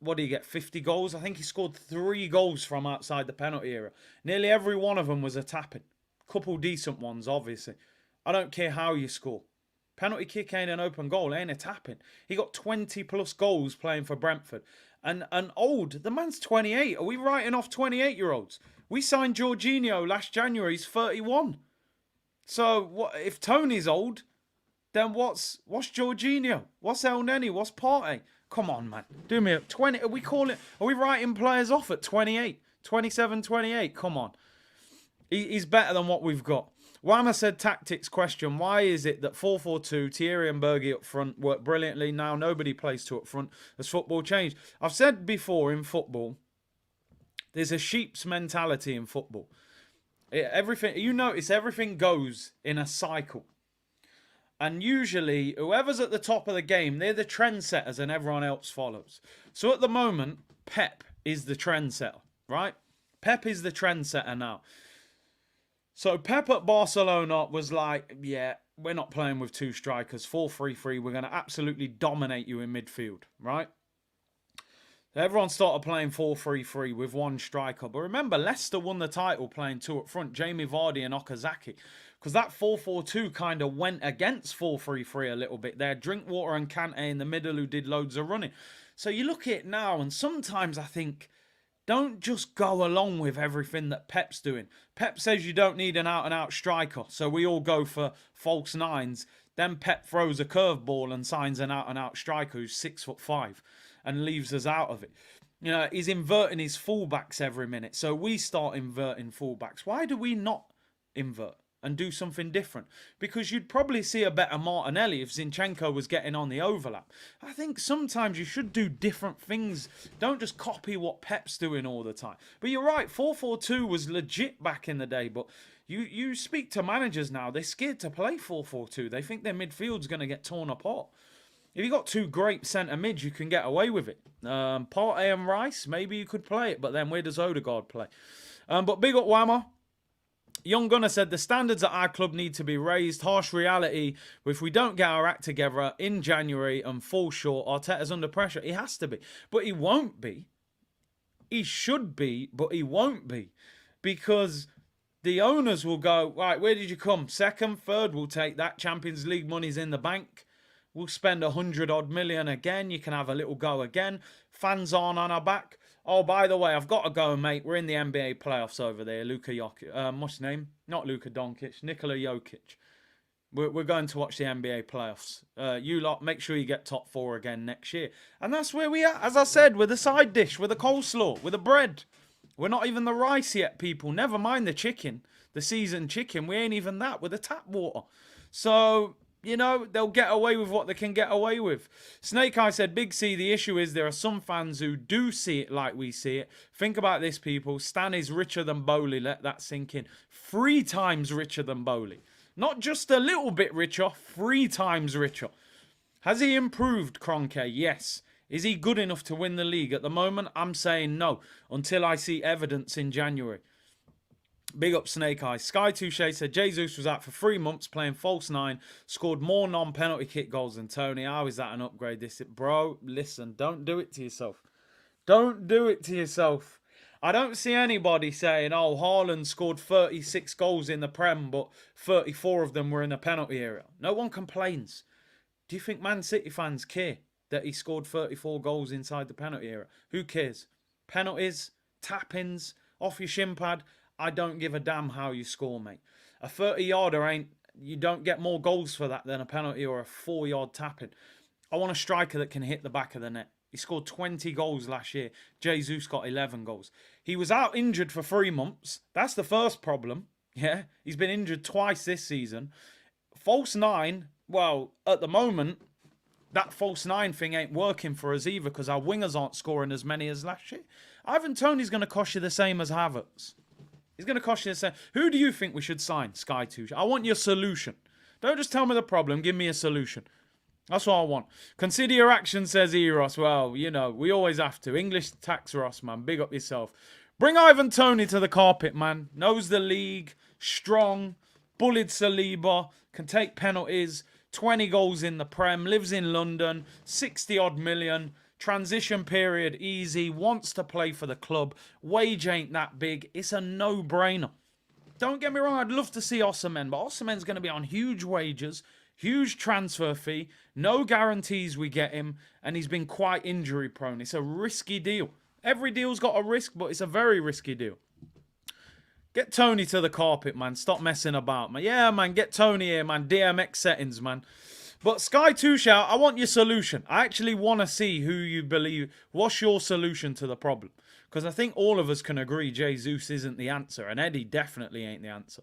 What do you get, 50 goals? I think he scored 3 goals from outside the penalty area. Nearly every one of them was a tapping. Couple decent ones, obviously. I don't care how you score. Penalty kick ain't an open goal, ain't a tapping. He got 20 plus goals playing for Brentford. And old, the man's 28. Are we writing off 28-year-olds? We signed Jorginho last January, he's 31. So what if Tony's old, then what's Jorginho? What's El Neni? What's Partey? Come on, man. Do me a 20. Are we writing players off at 28? 27, 28? Come on. He's better than what we've got. Whammer said tactics question. Why is it that 4-4-2, Thierry and Bergie up front work brilliantly? Now nobody plays 2 up front. Has football changed? I've said before, in football, there's a sheep's mentality in football. You notice everything goes in a cycle. And usually, whoever's at the top of the game, they're the trendsetters and everyone else follows. So at the moment, Pep is the trendsetter, right? Pep is the trendsetter now. So Pep at Barcelona was like, yeah, we're not playing with 2 strikers, 4-3-3. We're going to absolutely dominate you in midfield, right? Everyone started playing 4-3-3 with 1 striker. But remember, Leicester won the title playing 2 up front, Jamie Vardy and Okazaki. Because that 4-4-2 kind of went against 4-3-3 a little bit. They had Drinkwater and Kante in the middle who did loads of running. So you look at it now, and sometimes I think, don't just go along with everything that Pep's doing. Pep says you don't need an out-and-out striker, so we all go for false 9s. Then Pep throws a curveball and signs an out-and-out striker who's 6'5" and leaves us out of it. You know, he's inverting his fullbacks every minute, so we start inverting fullbacks. Why do we not invert and do something different? Because you'd probably see a better Martinelli if Zinchenko was getting on the overlap. I think sometimes you should do different things. Don't just copy what Pep's doing all the time. But you're right, 4-4-2 was legit back in the day, but you speak to managers now, they're scared to play 4-4-2. They think their midfield's going to get torn apart. If you got 2 great centre mids, you can get away with it. Partey and Rice, maybe you could play it, but then where does Odegaard play? But big up Whammer. Young Gunner said, the standards at our club need to be raised. Harsh reality, if we don't get our act together in January and fall short, Arteta's under pressure. He has to be. But he won't be. He should be, but he won't be. Because the owners will go, right, where did you come? 2nd, 3rd, we'll take that. Champions League money's in the bank. We'll spend 100-odd million again. You can have a little go again. Fans aren't on our back. Oh, by the way, I've got to go, mate. We're in the NBA playoffs over there. Luka Jokic. What's his name? Not Luka Doncic. Nikola Jokic. We're going to watch the NBA playoffs. You lot, make sure you get top 4 again next year. And that's where we are. As I said, with the side dish, with the coleslaw, with the bread. We're not even the rice yet, people. Never mind the chicken. The seasoned chicken. We ain't even that. We're the tap water. So, you know, they'll get away with what they can get away with. Snake Eye said, Big C, the issue is there are some fans who do see it like we see it. Think about this, people. Stan is richer than Bowley. Let that sink in. 3 times richer than Bowley. Not just a little bit richer, 3 times richer. Has he improved, Kroenke? Yes. Is he good enough to win the league? At the moment, I'm saying no, until I see evidence in January. Big up Snake Eyes. Sky Touche said Jesus was out for 3 months playing false nine, scored more non-penalty kick goals than Tony. How is that an upgrade? Bro, listen, don't do it to yourself. Don't do it to yourself. I don't see anybody saying, oh, Haaland scored 36 goals in the Prem, but 34 of them were in the penalty area. No one complains. Do you think Man City fans care that he scored 34 goals inside the penalty area? Who cares? Penalties, tap-ins, off your shin pad. I don't give a damn how you score, mate. A 30-yarder you don't get more goals for that than a penalty or a 4-yard tap-in. I want a striker that can hit the back of the net. He scored 20 goals last year. Jesus got 11 goals. He was out injured for 3 months. That's the first problem. Yeah, he's been injured twice this season. False nine, well, at the moment, that false nine thing ain't working for us either because our wingers aren't scoring as many as last year. Ivan Toney's going to cost you the same as Havertz. He's going to cost you the same. Who do you think we should sign, Sky Touche? I want your solution. Don't just tell me the problem. Give me a solution. That's what I want. Consider your action, says Eros. Well, you know, we always have to. English tax Ross, man. Big up yourself. Bring Ivan Toney to the carpet, man. Knows the league. Strong. Bullied Saliba. Can take penalties. 20 goals in the Prem. Lives in London. 60-odd million. Transition period easy. Wants to play for the club. Wage ain't that big. It's a no-brainer. Don't get me wrong. I'd love to see Osimhen. But Osimhen's going to be on huge wages. Huge transfer fee, no guarantees we get him, and he's been quite injury prone. It's a risky deal. Every deal's got a risk, but it's a very risky deal. Get Tony to the carpet, man. Stop messing about, man. Yeah, man, get Tony here, man. DMX settings, man. But Sky Touche, I want your solution. I actually want to see who you believe. What's your solution to the problem? Because I think all of us can agree Jesus isn't the answer, and Eddie definitely ain't the answer.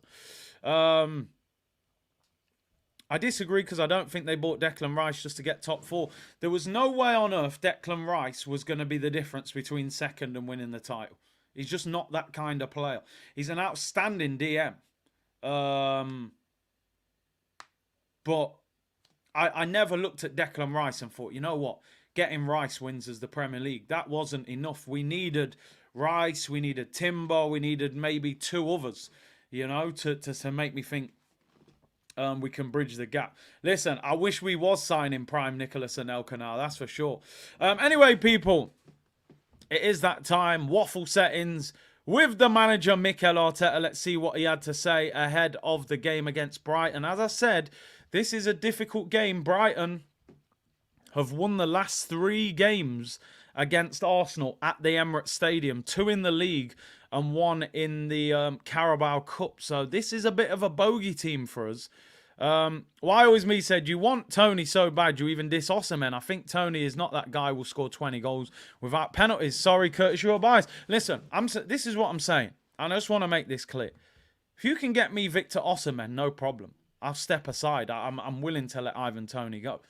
I disagree because I don't think they bought Declan Rice just to get top 4. There was no way on earth Declan Rice was going to be the difference between second and winning the title. He's just not that kind of player. He's an outstanding DM. But I never looked at Declan Rice and thought, you know what? Getting Rice wins us the Premier League. That wasn't enough. We needed Rice. We needed Timber. We needed maybe 2 others, you know, to make me think, we can bridge the gap. Listen, I wish we was signing Prime Nicholas and El Canal, that's for sure. Anyway, people, it is that time. Waffle settings with the manager, Mikel Arteta. Let's see what he had to say ahead of the game against Brighton. As I said, this is a difficult game. Brighton have won the last 3 games against Arsenal at the Emirates Stadium. 2 in the league and 1 in the Carabao Cup. So this is a bit of a bogey team for us. Why always me said, you want Tony so bad you even diss Osimhen. I think Tony is not that guy who will score 20 goals without penalties. Sorry, Curtis, you're biased. Listen, this is what I'm saying. And I just want to make this clear. If you can get me Victor Osimhen, no problem. I'll step aside. I'm willing to let Ivan Toney go.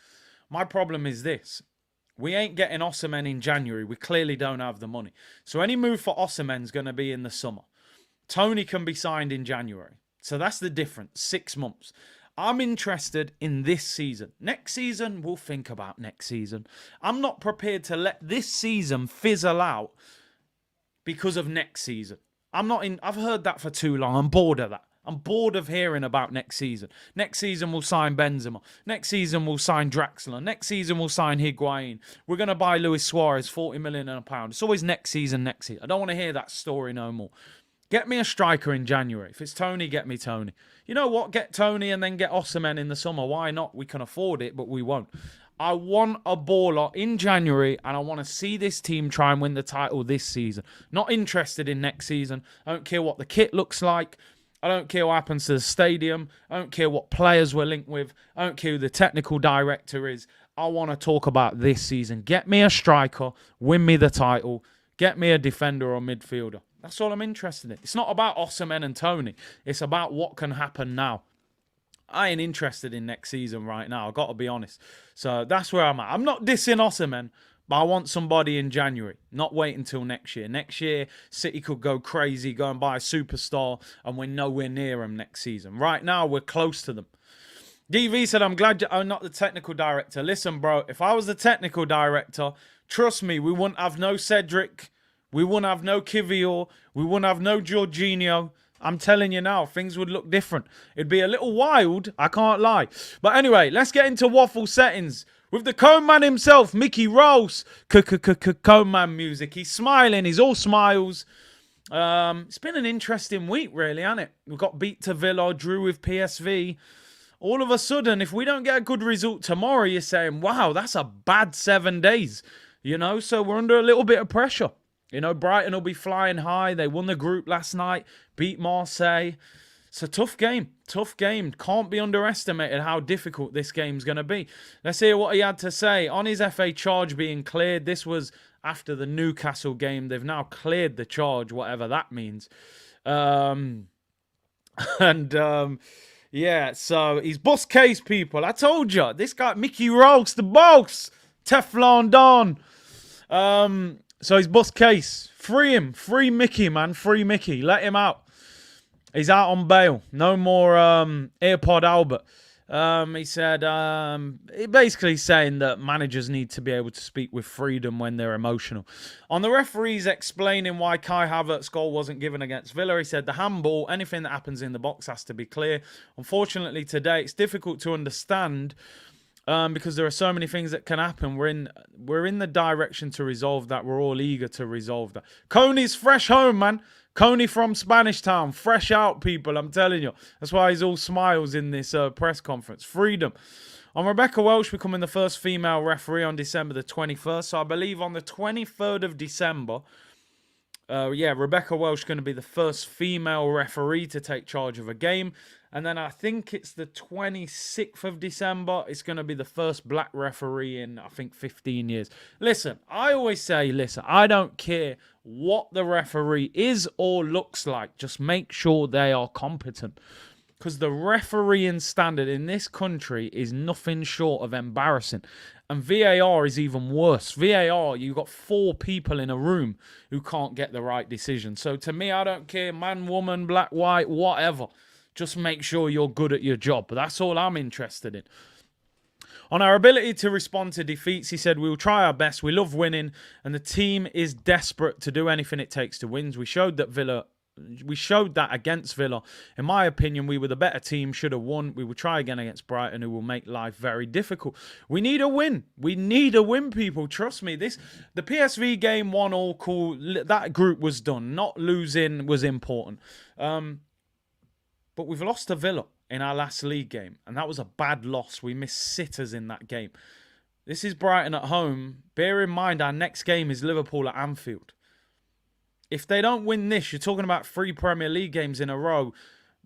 My problem is this. We ain't getting Osimhen in January. We clearly don't have the money. So any move for Osimhen is going to be in the summer. Tony can be signed in January. So that's the difference. 6 months. I'm interested in this season. Next season, we'll think about next season. I'm not prepared to let this season fizzle out because of next season. I've heard that for too long. I'm bored of that. I'm bored of hearing about next season. Next season, we'll sign Benzema. Next season, we'll sign Draxler. Next season, we'll sign Higuain. We're going to buy Luis Suarez, 40 million and £1. It's always next season, next season. I don't want to hear that story no more. Get me a striker in January. If it's Tony, get me Tony. You know what? Get Tony and then get Osimhen in the summer. Why not? We can afford it, but we won't. I want a baller in January, and I want to see this team try and win the title this season. Not interested in next season. I don't care what the kit looks like. I don't care what happens to the stadium. I don't care what players we're linked with. I don't care who the technical director is. I want to talk about this season. Get me a striker. Win me the title. Get me a defender or midfielder. That's all I'm interested in. It's not about Osimhen and Tony. It's about what can happen now. I ain't interested in next season right now. I've got to be honest. So that's where I'm at. I'm not dissing Osimhen, but I want somebody in January. Not wait until next year. Next year, City could go crazy, go and buy a superstar, and we're nowhere near them next season. Right now, we're close to them. DV said, I'm glad I'm not the technical director. Listen, bro, if I was the technical director, trust me, we wouldn't have no Cedric. We wouldn't have no Kivior. We wouldn't have no Jorginho. I'm telling you now, things would look different. It'd be a little wild, I can't lie. But anyway, let's get into waffle settings. With the Cone Man himself, Mickey Rose. Cone Man music. He's smiling. He's all smiles. It's been an interesting week, really, hasn't it? We got beat to Villa, drew with PSV. All of a sudden, if we don't get a good result tomorrow, you're saying, wow, that's a bad 7 days. You know, so we're under a little bit of pressure. You know, Brighton will be flying high. They won the group last night, beat Marseille. It's a tough game. Tough game. Can't be underestimated how difficult this game's going to be. Let's hear what he had to say. On his FA charge being cleared, this was after the Newcastle game. They've now cleared the charge, whatever that means. Yeah, so he's boss case, people. I told you. This guy, Mickey Rourke's the boss. Teflon Don. So he's boss case. Free him. Free Mickey, man. Free Mickey. Let him out. He's out on bail. No more AirPod Albert. He said, basically saying that managers need to be able to speak with freedom when they're emotional. On the referees explaining why Kai Havertz's goal wasn't given against Villa, he said the handball, anything that happens in the box has to be clear. Unfortunately, today it's difficult to understand because there are so many things that can happen. We're in the direction to resolve that. We're all eager to resolve that. Coney's fresh home, man. Coney from Spanish Town, fresh out, people, I'm telling you. That's why he's all smiles in this press conference. Freedom. On Rebecca Welsh becoming the first female referee on December the 21st. So I believe on the 23rd of December, Rebecca Welsh going to be the first female referee to take charge of a game. And then I think it's the 26th of December. It's going to be the first black referee in, I think, 15 years. Listen, I always say, I don't care what the referee is or looks like. Just make sure they are competent. Because the refereeing standard in this country is nothing short of embarrassing. And VAR is even worse. VAR, you've got 4 people in a room who can't get the right decision. So to me, I don't care, man, woman, black, white, whatever. Just make sure you're good at your job. But that's all I'm interested in. On our ability to respond to defeats, he said, we will try our best. We love winning. And the team is desperate to do anything it takes to win. We showed that against Villa. In my opinion, we were the better team, should have won. We will try again against Brighton, who will make life very difficult. We need a win. We need a win, people. Trust me. The PSV game, 1-1, cool. That group was done. Not losing was important. But we've lost to Villa in our last league game. And that was a bad loss. We missed sitters in that game. This is Brighton at home. Bear in mind, our next game is Liverpool at Anfield. If they don't win this, you're talking about 3 Premier League games in a row.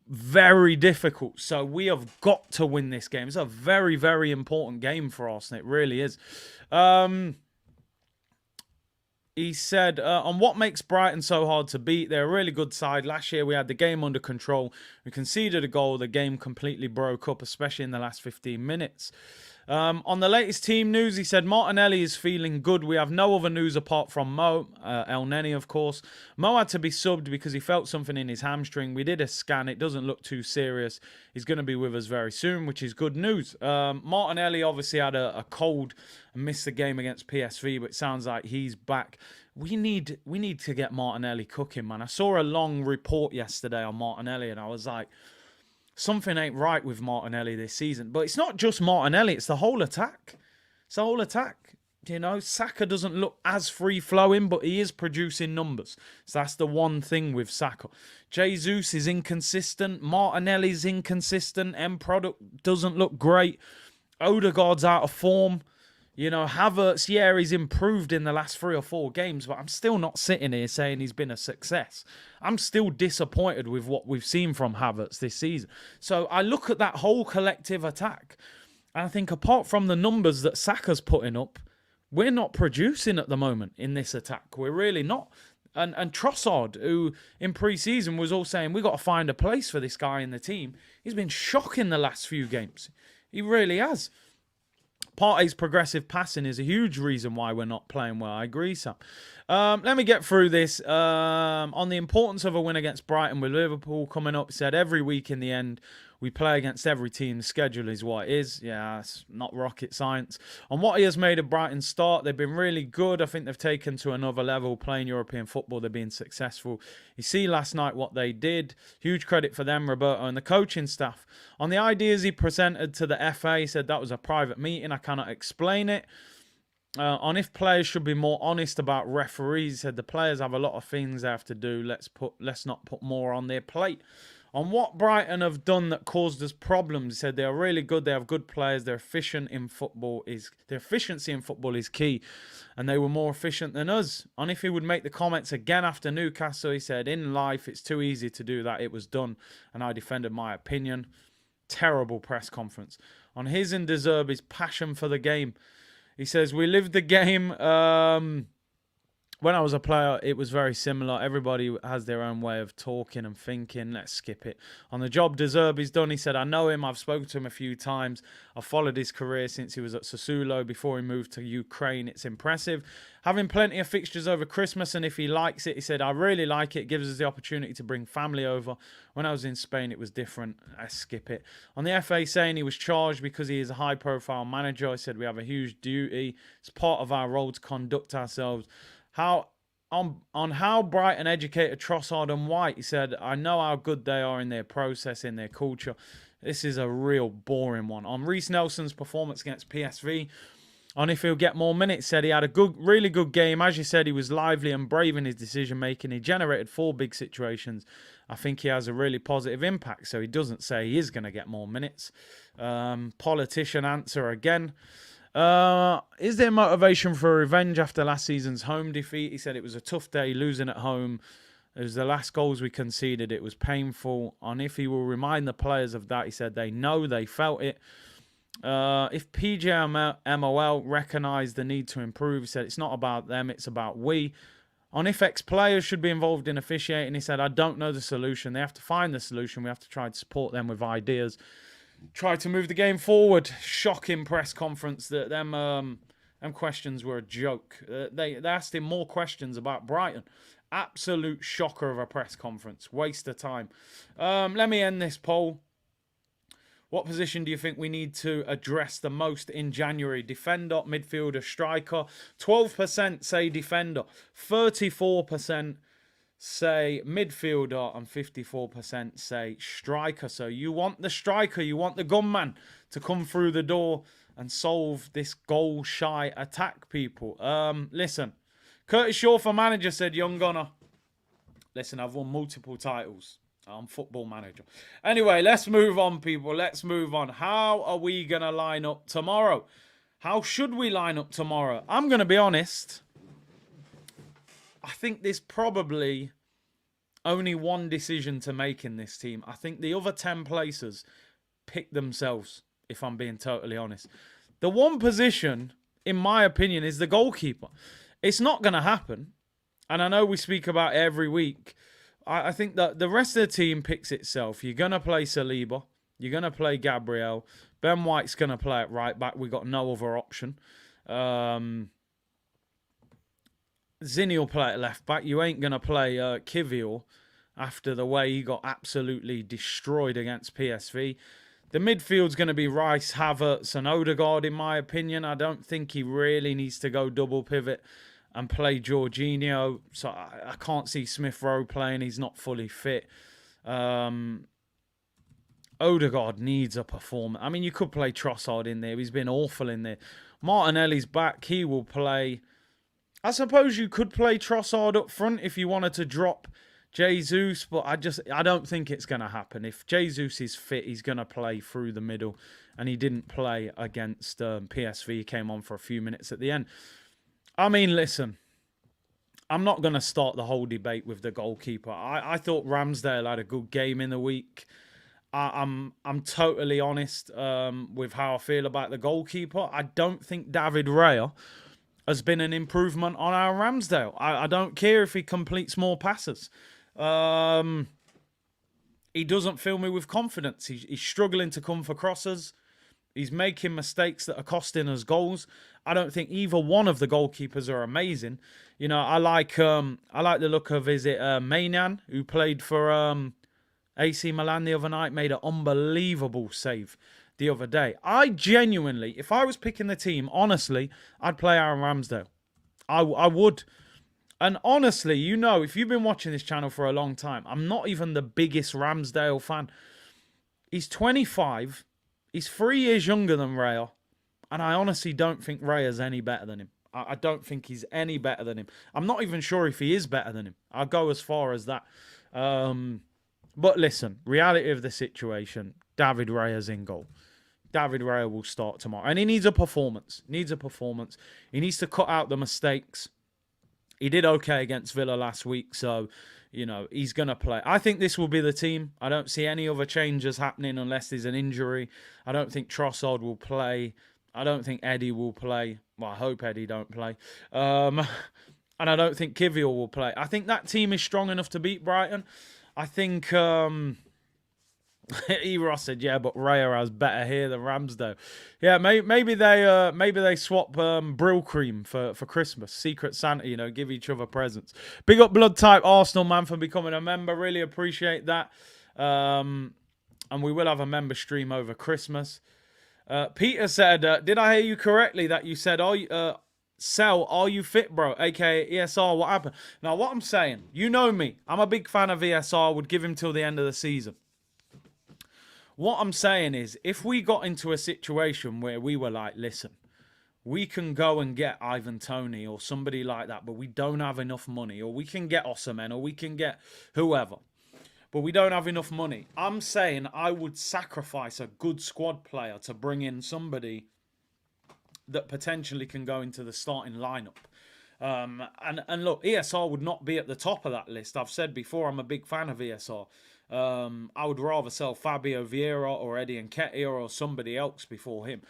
Very difficult. So we have got to win this game. It's a very, very important game for Arsenal. It really is. He said, on what makes Brighton so hard to beat, they're a really good side. Last year, we had the game under control. We conceded a goal. The game completely broke up, especially in the last 15 minutes. On the latest team news, he said, Martinelli is feeling good. We have no other news apart from Mo, El Neni, of course. Mo had to be subbed because he felt something in his hamstring. We did a scan. It doesn't look too serious. He's going to be with us very soon, which is good news. Martinelli obviously had a cold and missed the game against PSV, but it sounds like he's back. We need to get Martinelli cooking, man. I saw a long report yesterday on Martinelli, and I was like, something ain't right with Martinelli this season. But it's not just Martinelli, it's the whole attack. It's the whole attack. You know, Saka doesn't look as free-flowing, but he is producing numbers. So that's the one thing with Saka. Jesus is inconsistent. Martinelli's inconsistent. End product doesn't look great. Odegaard's out of form. You know, Havertz, yeah, he's improved in the last 3 or 4 games, but I'm still not sitting here saying he's been a success. I'm still disappointed with what we've seen from Havertz this season. So I look at that whole collective attack, and I think apart from the numbers that Saka's putting up, we're not producing at the moment in this attack. We're really not. And Trossard, who in pre-season was all saying, we've got to find a place for this guy in the team, he's been shocking the last few games. He really has. Partey's progressive passing is a huge reason why we're not playing well. I agree, Sam. Let me get through this. On the importance of a win against Brighton with Liverpool coming up, said every week in the end, We play against every team. The schedule is what it is. Yeah, it's not rocket science. On what he has made of Brighton's start, they've been really good. I think they've taken to another level playing European football. They've been successful. You see last night what they did. Huge credit for them, Roberto, and the coaching staff. On the ideas he presented to the FA, he said that was a private meeting. I cannot explain it. On if players should be more honest about referees, he said the players have a lot of things they have to do. Let's not put more on their plate. On what Brighton have done that caused us problems, he said they are really good. They have good players. Their efficiency in football is key, and they were more efficient than us. On if he would make the comments again after Newcastle, he said in life it's too easy to do that. It was done, and I defended my opinion. Terrible press conference. On his and De Zerbi's passion for the game, he says we lived the game. When I was a player, it was very similar. Everybody has their own way of talking and thinking. Let's skip it. On the job De Zerbi's done, he said, I know him. I've spoken to him a few times. I've followed his career since he was at Sassuolo before he moved to Ukraine. It's impressive. Having plenty of fixtures over Christmas, and if he likes it, he said, I really like it. It gives us the opportunity to bring family over. When I was in Spain, it was different. Let's skip it. On the FA saying he was charged because he is a high-profile manager, I said, we have a huge duty. It's part of our role to conduct ourselves. On how Brighton educated Trossard and White, he said, I know how good they are in their process, in their culture. This is a real boring one. On Reece Nelson's performance against PSV, on if he'll get more minutes, said he had a really good game. As you said, he was lively and brave in his decision-making. He generated 4 big situations. I think he has a really positive impact, so he doesn't say he is going to get more minutes. Politician answer again. Is there motivation for revenge after last season's home defeat? He said it was a tough day losing at home. It was the last goals we conceded. It was painful. On if he will remind the players of that, he said they know, they felt it. If PJMOL recognised the need to improve, he said it's not about them, it's about we. On if ex-players should be involved in officiating, he said I don't know the solution. They have to find the solution. We have to try to support them with ideas. Try to move the game forward. Shocking press conference. Them questions were a joke. They asked him more questions about Brighton. Absolute shocker of a press conference. Waste of time. Let me end this poll. What position do you think we need to address the most in January? Defender, midfielder, striker. 12% say defender. 34% say midfielder, and 54% say striker. So you want the striker, you want the gunman to come through the door and solve this goal-shy attack, people. Listen, Curtis Shaw for manager, said Young Gunner. Listen, I've won multiple titles. I'm football manager. Anyway, let's move on, people. Let's move on. How are we going to line up tomorrow? How should we line up tomorrow? I'm going to be honest. I think there's probably only one decision to make in this team. I think the other 10 places pick themselves, if I'm being totally honest. The one position, in my opinion, is the goalkeeper. It's not going to happen. And I know we speak about it every week. I think that the rest of the team picks itself. You're going to play Saliba. You're going to play Gabriel. Ben White's going to play at right back. We've got no other option. Zinni will play at left back. You ain't going to play Kivior after the way he got absolutely destroyed against PSV. The midfield's going to be Rice, Havertz and Odegaard, in my opinion. I don't think he really needs to go double pivot and play Jorginho. So I can't see Smith Rowe playing. He's not fully fit. Odegaard needs a performance. I mean, you could play Trossard in there. He's been awful in there. Martinelli's back. He will play. I suppose you could play Trossard up front if you wanted to drop Jesus, but I don't think it's going to happen. If Jesus is fit, he's going to play through the middle, and he didn't play against PSV. He came on for a few minutes at the end. I mean, listen, I'm not going to start the whole debate with the goalkeeper. I thought Ramsdale had a good game in the week. I'm totally honest with how I feel about the goalkeeper. I don't think David Raya has been an improvement on our Ramsdale. I don't care if he completes more passes. He doesn't fill me with confidence. He's struggling to come for crosses. He's making mistakes that are costing us goals. I don't think either one of the goalkeepers are amazing. You know, I like the look of, is it Maignan, who played for AC Milan the other night made an unbelievable save the other day. I genuinely, if I was picking the team, honestly, I'd play Aaron Ramsdale. I would. And honestly, you know, if you've been watching this channel for a long time, I'm not even the biggest Ramsdale fan. He's 25. He's 3 years younger than Raya. And I honestly don't think Raya's any better than him. I don't think he's any better than him. I'm not even sure if he is better than him. I'll go as far as that. But listen, reality of the situation, David Raya's in goal. David Raya will start tomorrow. And he needs a performance. He needs to cut out the mistakes. He did okay against Villa last week, so, you know, he's going to play. I think this will be the team. I don't see any other changes happening unless there's an injury. I don't think Trossard will play. I don't think Eddie will play. Well, I hope Eddie don't play. And I don't think Kivior will play. I think that team is strong enough to beat Brighton. I think... E-Ross said, yeah, but Raya has better hair than Ramsdale. Yeah, maybe they swap Brill Cream for Christmas. Secret Santa, you know, give each other presents. Big up Blood Type Arsenal, man, for becoming a member. Really appreciate that. And we will have a member stream over Christmas. Peter said, did I hear you correctly that you said, Sell, are you fit, bro? AKA ESR, what happened? Now, what I'm saying, you know me. I'm a big fan of ESR. Would give him till the end of the season. What I'm saying is, if we got into a situation where we were like, listen, we can go and get Ivan Toney or somebody like that, but we don't have enough money, or we can get Osimhen, or we can get whoever, but we don't have enough money. I'm saying I would sacrifice a good squad player to bring in somebody that potentially can go into the starting lineup. And look, ESR would not be at the top of that list. I've said before, I'm a big fan of ESR. I would rather sell Fabio Vieira or Eddie Nketiah or somebody else before him.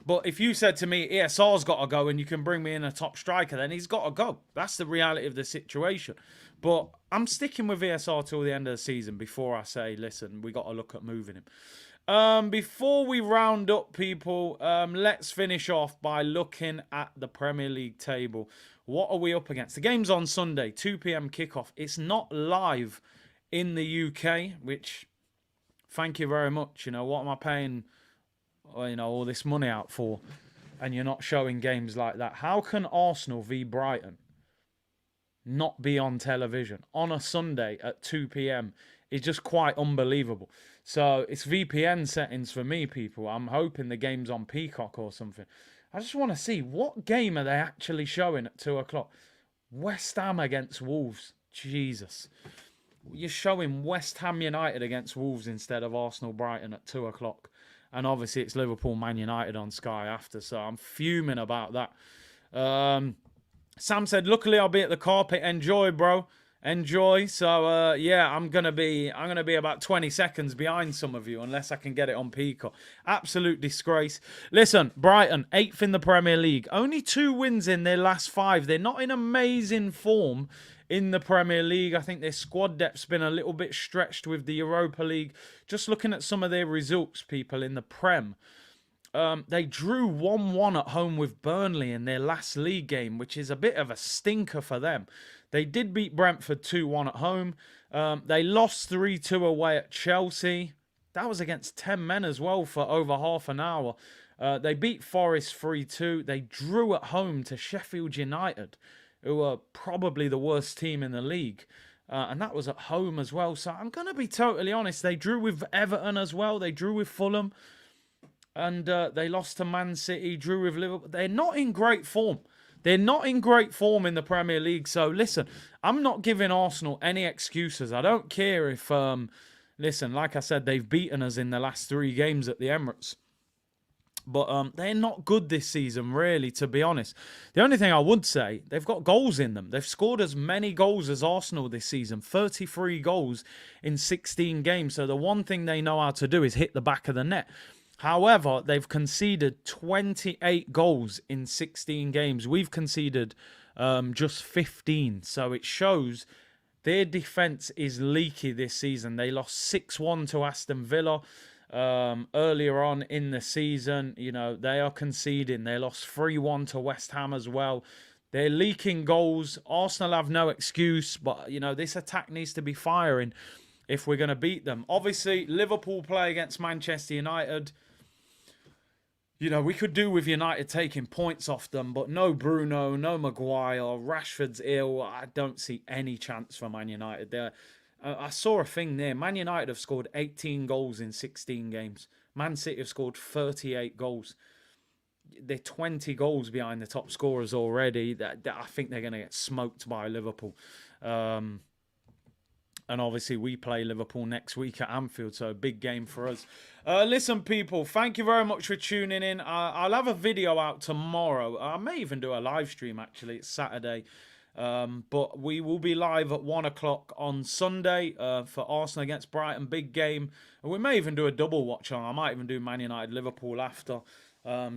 But if you said to me, ESR's got to go and you can bring me in a top striker, then he's got to go. That's the reality of the situation. But I'm sticking with ESR till the end of the season before I say, listen, we got to look at moving him. Before we round up, people, let's finish off by looking at the Premier League table. What are we up against? The game's on Sunday, 2 p.m. kickoff. It's not live in the UK, which, thank you very much. You know, what am I paying, you know, all this money out for? And you're not showing games like that. How can Arsenal v Brighton not be on television on a Sunday at 2 p.m? It's just quite unbelievable. So it's VPN settings for me, people. I'm hoping the game's on Peacock or something. I just want to see, what game are they actually showing at 2 o'clock? West Ham against Wolves. Jesus. You're showing West Ham United against Wolves instead of Arsenal Brighton at 2 o'clock. And obviously it's Liverpool Man United on Sky after. So I'm fuming about that. Sam said, luckily I'll be at the carpet. Enjoy, bro. Enjoy. So yeah, I'm gonna be about 20 seconds behind some of you unless I can get it on Peacock. Absolute disgrace. Listen, Brighton 8th in the Premier League, only 2 wins in their last 5. They're not in amazing form in the Premier League. I think their squad depth's been a little bit stretched with the Europa League. Just looking at some of their results, people, in the Prem. They drew 1-1 at home with Burnley in their last league game, which is a bit of a stinker for them. They did beat Brentford 2-1 at home. They lost 3-2 away at Chelsea. That was against 10 men as well for over half an hour. They beat Forest 3-2. They drew at home to Sheffield United, who are probably the worst team in the league. And that was at home as well. So I'm going to be totally honest. They drew with Everton as well. They drew with Fulham. And they lost to Man City, drew with Liverpool. They're not in great form. They're not in great form in the Premier League. So, listen, I'm not giving Arsenal any excuses. I don't care if, listen, like I said, they've beaten us in the last 3 games at the Emirates. But they're not good this season, really, to be honest. The only thing I would say, they've got goals in them. They've scored as many goals as Arsenal this season. 33 goals in 16 games. So the one thing they know how to do is hit the back of the net. However, they've conceded 28 goals in 16 games. We've conceded just 15. So it shows their defence is leaky this season. They lost 6-1 to Aston Villa earlier on in the season. You know, they are conceding. They lost 3-1 to West Ham as well. They're leaking goals. Arsenal have no excuse. But, you know, this attack needs to be firing. if we're going to beat them. Obviously, Liverpool play against Manchester United. You know, we could do with United taking points off them, but no Bruno, no Maguire, Rashford's ill. I don't see any chance for Man United there. I saw a thing there. Man United have scored 18 goals in 16 games. Man City have scored 38 goals. They're 20 goals behind the top scorers already. I think they're going to get smoked by Liverpool. And obviously, we play Liverpool next week at Anfield, so a big game for us. Listen, people, thank you very much for tuning in. I'll have a video out tomorrow. I may even do a live stream, actually. It's Saturday. But we will be live at 1 o'clock on Sunday for Arsenal against Brighton. Big game. And we may even do a double watch on. I might even do Man United Liverpool after.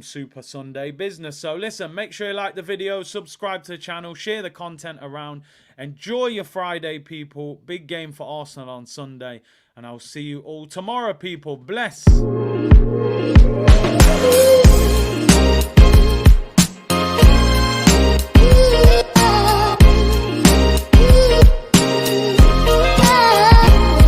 Super Sunday business. So listen, make sure you like the video, subscribe to the channel, share the content around. Enjoy your Friday, people. Big game for Arsenal on Sunday. And I'll see you all tomorrow, people. Bless.